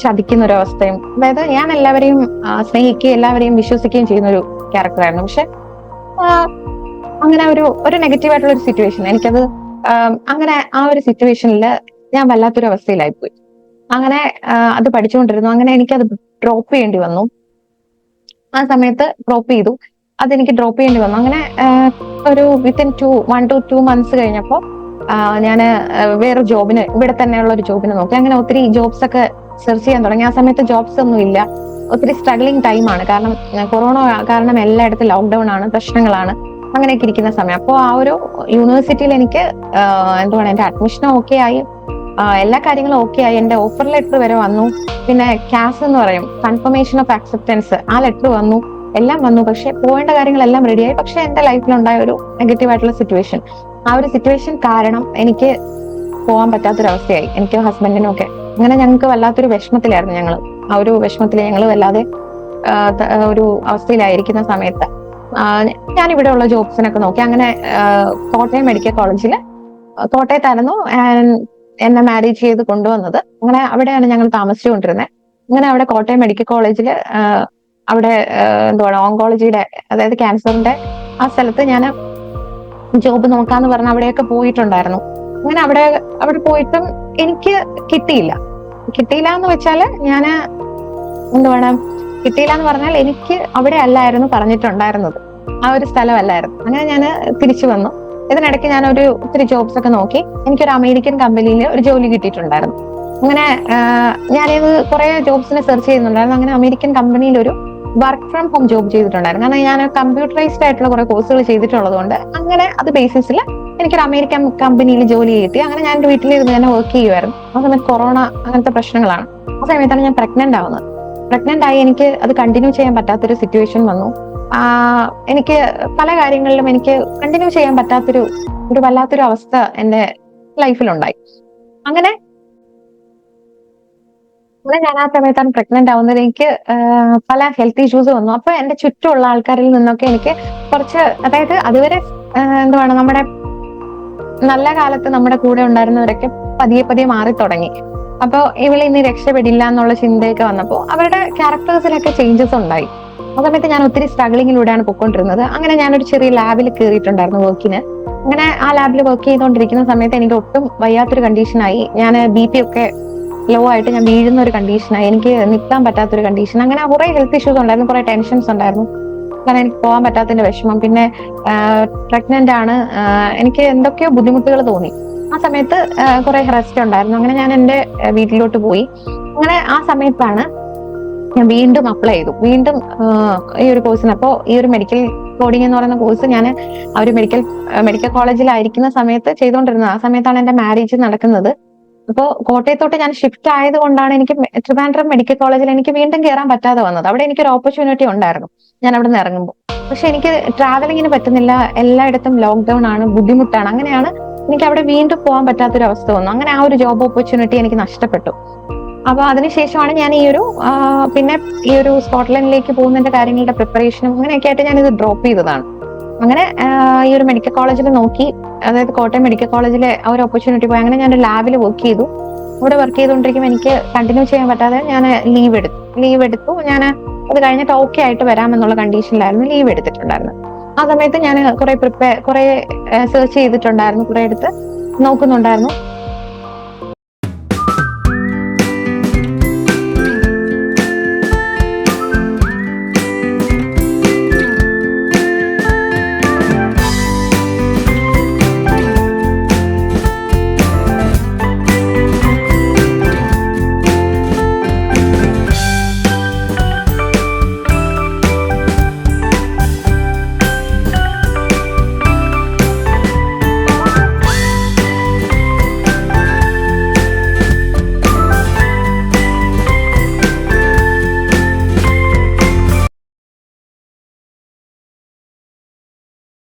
ചതിക്കുന്ന ഒരു അവസ്ഥയും, അതായത് ഞാൻ എല്ലാവരെയും സ്നേഹിക്കുകയും എല്ലാവരെയും വിശ്വസിക്കുകയും ചെയ്യുന്ന ഒരു ക്യാരക്ടറായിരുന്നു. പക്ഷെ അങ്ങനെ ഒരു നെഗറ്റീവ് ആയിട്ടുള്ള ഒരു സിറ്റുവേഷൻ എനിക്കത്, അങ്ങനെ ആ ഒരു സിറ്റുവേഷനിൽ ഞാൻ വല്ലാത്തൊരു അവസ്ഥയിലായിപ്പോയി. അങ്ങനെ അത് പഠിച്ചുകൊണ്ടിരുന്നു. അങ്ങനെ എനിക്കത് ഡ്രോപ്പ് ചെയ്യേണ്ടി വന്നു. ആ സമയത്ത് ഡ്രോപ്പ് ചെയ്തു. അതെനിക്ക് ഡ്രോപ്പ് ചെയ്യേണ്ടി വന്നു. അങ്ങനെ ഒരു വിത്തിൻ 1 to 2 months കഴിഞ്ഞപ്പോൾ ഞാൻ വേറെ ജോബിന്, ഇവിടെ തന്നെയുള്ള ഒരു ജോബിന് നോക്കി. അങ്ങനെ ഒത്തിരി ജോബ്സ് ഒക്കെ സെർച്ച് ചെയ്യാൻ തുടങ്ങി. ആ സമയത്ത് ജോബ്സ് ഒന്നും ഇല്ല. ഒത്തിരി സ്ട്രഗ്ലിംഗ് ടൈമാണ്. കാരണം കൊറോണ കാരണം എല്ലായിടത്തും ലോക്ക്ഡൌൺ ആണ്, പ്രശ്നങ്ങളാണ്, അങ്ങനെയൊക്കെ ഇരിക്കുന്ന സമയം. അപ്പോൾ ആ ഒരു യൂണിവേഴ്സിറ്റിയിൽ എനിക്ക് എന്റെ അഡ്മിഷനും ഓക്കെ ആയി, എല്ലാ കാര്യങ്ങളും ഓക്കെ ആയി. എന്റെ ഓഫർ ലെറ്റർ വരെ വന്നു. പിന്നെ CAS എന്ന് പറയും, കൺഫർമേഷൻ ഓഫ് ആക്സെപ്റ്റൻസ്, ആ ലെറ്റർ വന്നു, എല്ലാം വന്നു. പക്ഷെ പോകേണ്ട കാര്യങ്ങളെല്ലാം റെഡിയായി. പക്ഷെ എന്റെ ലൈഫിലുണ്ടായ ഒരു നെഗറ്റീവ് ആയിട്ടുള്ള സിറ്റുവേഷൻ, ആ ഒരു സിറ്റുവേഷൻ കാരണം എനിക്ക് പോകാൻ പറ്റാത്തൊരവസ്ഥയായി, എനിക്കും ഹസ്ബൻഡിനും ഒക്കെ. അങ്ങനെ ഞങ്ങൾക്ക് വല്ലാത്തൊരു വിഷമത്തിലായിരുന്നു ഞങ്ങൾ. ആ ഒരു വിഷമത്തിൽ ഞങ്ങൾ വല്ലാതെ ഒരു അവസ്ഥയിലായിരിക്കുന്ന സമയത്ത് ഞാൻ ഇവിടെ ഉള്ള ജോബ്സിനൊക്കെ നോക്കി. അങ്ങനെ കോട്ടയം മെഡിക്കൽ കോളേജിൽ, കോട്ടയത്തായിരുന്നു എന്നെ മാരേജ് ചെയ്ത് കൊണ്ടുവന്നത്. അങ്ങനെ അവിടെയാണ് ഞങ്ങൾ താമസിച്ചുകൊണ്ടിരുന്നത്. അങ്ങനെ അവിടെ കോട്ടയം മെഡിക്കൽ കോളേജിൽ അവിടെ ഓങ്കോളജിയുടെ, അതായത് ക്യാൻസറിന്റെ ആ സ്ഥലത്ത് ഞാൻ ജോബ് നോക്കാന്ന് പറഞ്ഞ് അവിടെയൊക്കെ പോയിട്ടുണ്ടായിരുന്നു. അങ്ങനെ അവിടെ പോയിട്ടും എനിക്ക് കിട്ടിയില്ല എന്ന് വെച്ചാല് ഞാന് കിട്ടിയില്ല എന്ന് പറഞ്ഞാൽ എനിക്ക് അവിടെ അല്ലായിരുന്നു പറഞ്ഞിട്ടുണ്ടായിരുന്നത്, ആ ഒരു സ്ഥലമല്ലായിരുന്നു. അങ്ങനെ ഞാൻ തിരിച്ചു വന്നു. ഇതിനിടയ്ക്ക് ഞാൻ ഒത്തിരി ജോബ്സ് ഒക്കെ നോക്കി. എനിക്കൊരു അമേരിക്കൻ കമ്പനിയിൽ ഒരു ജോലി കിട്ടിയിട്ടുണ്ടായിരുന്നു. അങ്ങനെ ഞാനിത് കുറെ ജോബ്സിനെ സെർച്ച് ചെയ്യുന്നുണ്ടായിരുന്നു. അങ്ങനെ അമേരിക്കൻ കമ്പനിയിൽ ഒരു വർക്ക് ഫ്രം ഹോം ജോബ് ചെയ്തിട്ടുണ്ടായിരുന്നു. കാരണം ഞാൻ കമ്പ്യൂട്ടറൈസ്ഡ് ആയിട്ടുള്ള കുറെ കോഴ്സുകൾ ചെയ്തിട്ടുള്ളത് കൊണ്ട് അങ്ങനെ അത് ബേസിസിൽ എനിക്കൊരു അമേരിക്കൻ കമ്പനിയിൽ ജോലി കിട്ടി. അങ്ങനെ ഞാൻ വീട്ടിലിരുന്ന് തന്നെ വർക്ക് ചെയ്യുമായിരുന്നു. ആ സമയത്ത് കൊറോണ അങ്ങനത്തെ പ്രശ്നങ്ങളാണ്. ആ സമയത്താണ് ഞാൻ പ്രഗ്നന്റ് ആവുന്നത്. പ്രഗ്നന്റ് ആയി എനിക്ക് അത് കണ്ടിന്യൂ ചെയ്യാൻ പറ്റാത്തൊരു സിറ്റുവേഷൻ വന്നു. എനിക്ക് പല കാര്യങ്ങളിലും എനിക്ക് കണ്ടിന്യൂ ചെയ്യാൻ പറ്റാത്തൊരു വല്ലാത്തൊരു അവസ്ഥ എന്റെ ലൈഫിലുണ്ടായി. അങ്ങനെ ഞാൻ ആ സമയത്താണ് പ്രഗ്നന്റ് ആവുന്നത്. എനിക്ക് പല ഹെൽത്ത് ഇഷ്യൂസ് വന്നു. അപ്പൊ എന്റെ ചുറ്റുമുള്ള ആൾക്കാരിൽ നിന്നൊക്കെ എനിക്ക് കുറച്ച്, അതായത് അതുവരെ നമ്മുടെ നല്ല കാലത്ത് നമ്മുടെ കൂടെ ഉണ്ടായിരുന്നവരൊക്കെ പതിയെ മാറി തുടങ്ങി. അപ്പൊ ഇവളെ ഇനി രക്ഷപ്പെടില്ല എന്നുള്ള ചിന്തയൊക്കെ വന്നപ്പോൾ അവരുടെ ക്യാരക്ടേഴ്സിലൊക്കെ ചേഞ്ചസ് ഉണ്ടായി. ആ സമയത്ത് ഞാൻ ഒത്തിരി സ്ട്രഗ്ലിങ്ങിലൂടെയാണ് പൊയ്ക്കൊണ്ടിരുന്നത്. അങ്ങനെ ഞാനൊരു ചെറിയ ലാബിൽ കയറിയിട്ടുണ്ടായിരുന്നു വർക്കിന്. അങ്ങനെ ആ ലാബിൽ വർക്ക് ചെയ്തുകൊണ്ടിരിക്കുന്ന സമയത്ത് എനിക്ക് ഒട്ടും വയ്യാത്തൊരു കണ്ടീഷനായി. ഞാൻ BP ഒക്കെ ലോ ആയിട്ട് ഞാൻ വീഴുന്ന ഒരു കണ്ടീഷനായി. എനിക്ക് നിൽക്കാൻ പറ്റാത്തൊരു കണ്ടീഷൻ. അങ്ങനെ കുറെ ഹെൽത്ത് ഇഷ്യൂസ് ഉണ്ടായിരുന്നു, കുറെ ടെൻഷൻസ് ഉണ്ടായിരുന്നു. കാരണം എനിക്ക് പോകാൻ പറ്റാത്തതിന്റെ വിഷമം, പിന്നെ പ്രഗ്നന്റ് ആണ്, എനിക്ക് എന്തൊക്കെയോ ബുദ്ധിമുട്ടുകൾ തോന്നി. ആ സമയത്ത് കുറെ റെസ്റ്റ് ഉണ്ടായിരുന്നു. അങ്ങനെ ഞാൻ എന്റെ വീട്ടിലോട്ട് പോയി. അങ്ങനെ ആ സമയത്താണ് ഞാൻ വീണ്ടും അപ്ലൈ ചെയ്തു. വീണ്ടും ഈ ഒരു കോഴ്സിന്. അപ്പോ ഈ ഒരു മെഡിക്കൽ കോഡിംഗ് എന്ന് പറയുന്ന കോഴ്സ് ഞാൻ ആ ഒരു മെഡിക്കൽ കോളേജിലായിരിക്കുന്ന സമയത്ത് ചെയ്തുകൊണ്ടിരുന്നത്. ആ സമയത്താണ് എന്റെ മാരേജ് നടക്കുന്നത്. അപ്പോ കോട്ടയത്തോട്ട് ഞാൻ ഷിഫ്റ്റ് ആയത് കൊണ്ടാണ് എനിക്ക് ട്രിവാൻഡ്രം മെഡിക്കൽ കോളേജിൽ എനിക്ക് വീണ്ടും കയറാൻ പറ്റാതെ വന്നത്. അവിടെ എനിക്കൊരു ഓപ്പർച്യൂണിറ്റി ഉണ്ടായിരുന്നു ഞാൻ അവിടെ നിന്ന് ഇറങ്ങുമ്പോൾ. പക്ഷെ എനിക്ക് ട്രാവലിങ്ങിന് പറ്റുന്നില്ല, എല്ലായിടത്തും ലോക്ക്ഡൌൺ ആണ്, ബുദ്ധിമുട്ടാണ്. അങ്ങനെയാണ് എനിക്ക് അവിടെ വീണ്ടും പോകാൻ പറ്റാത്തൊരു അവസ്ഥ വന്നു. അങ്ങനെ ആ ഒരു ജോബ് ഓപ്പർച്യൂണിറ്റി എനിക്ക് നഷ്ടപ്പെട്ടു. അപ്പൊ അതിനുശേഷമാണ് ഞാൻ പിന്നെ ഈ ഒരു സ്കോട്ട്ലൻഡിലേക്ക് പോകുന്നതിന്റെ കാര്യങ്ങളുടെ പ്രിപ്പറേഷനും അങ്ങനെയൊക്കെ ആയിട്ട് ഞാൻ ഇത് ഡ്രോപ്പ് ചെയ്തതാണ്. അങ്ങനെ ഈ ഒരു മെഡിക്കൽ കോളേജിൽ നോക്കി, അതായത് കോട്ടയം മെഡിക്കൽ കോളേജിലെ ആ ഒരു ഓപ്പർച്യൂണിറ്റി പോയി. അങ്ങനെ ഞാൻ ഒരു ലാബിൽ വർക്ക് ചെയ്തു. അവിടെ വർക്ക് ചെയ്തുകൊണ്ടിരിക്കുമ്പോൾ എനിക്ക് കണ്ടിന്യൂ ചെയ്യാൻ പറ്റാതെ ഞാൻ ലീവ് എടുത്തു. ഞാൻ അത് കഴിഞ്ഞിട്ട് ഓക്കെ ആയിട്ട് വരാമെന്നുള്ള കണ്ടീഷനിലായിരുന്നു ലീവ് എടുത്തിട്ടുണ്ടായിരുന്നത്. ആ സമയത്ത് ഞാൻ കുറെ സെർച്ച് ചെയ്തിട്ടുണ്ടായിരുന്നു, കുറെ എടുത്ത് നോക്കുന്നുണ്ടായിരുന്നു.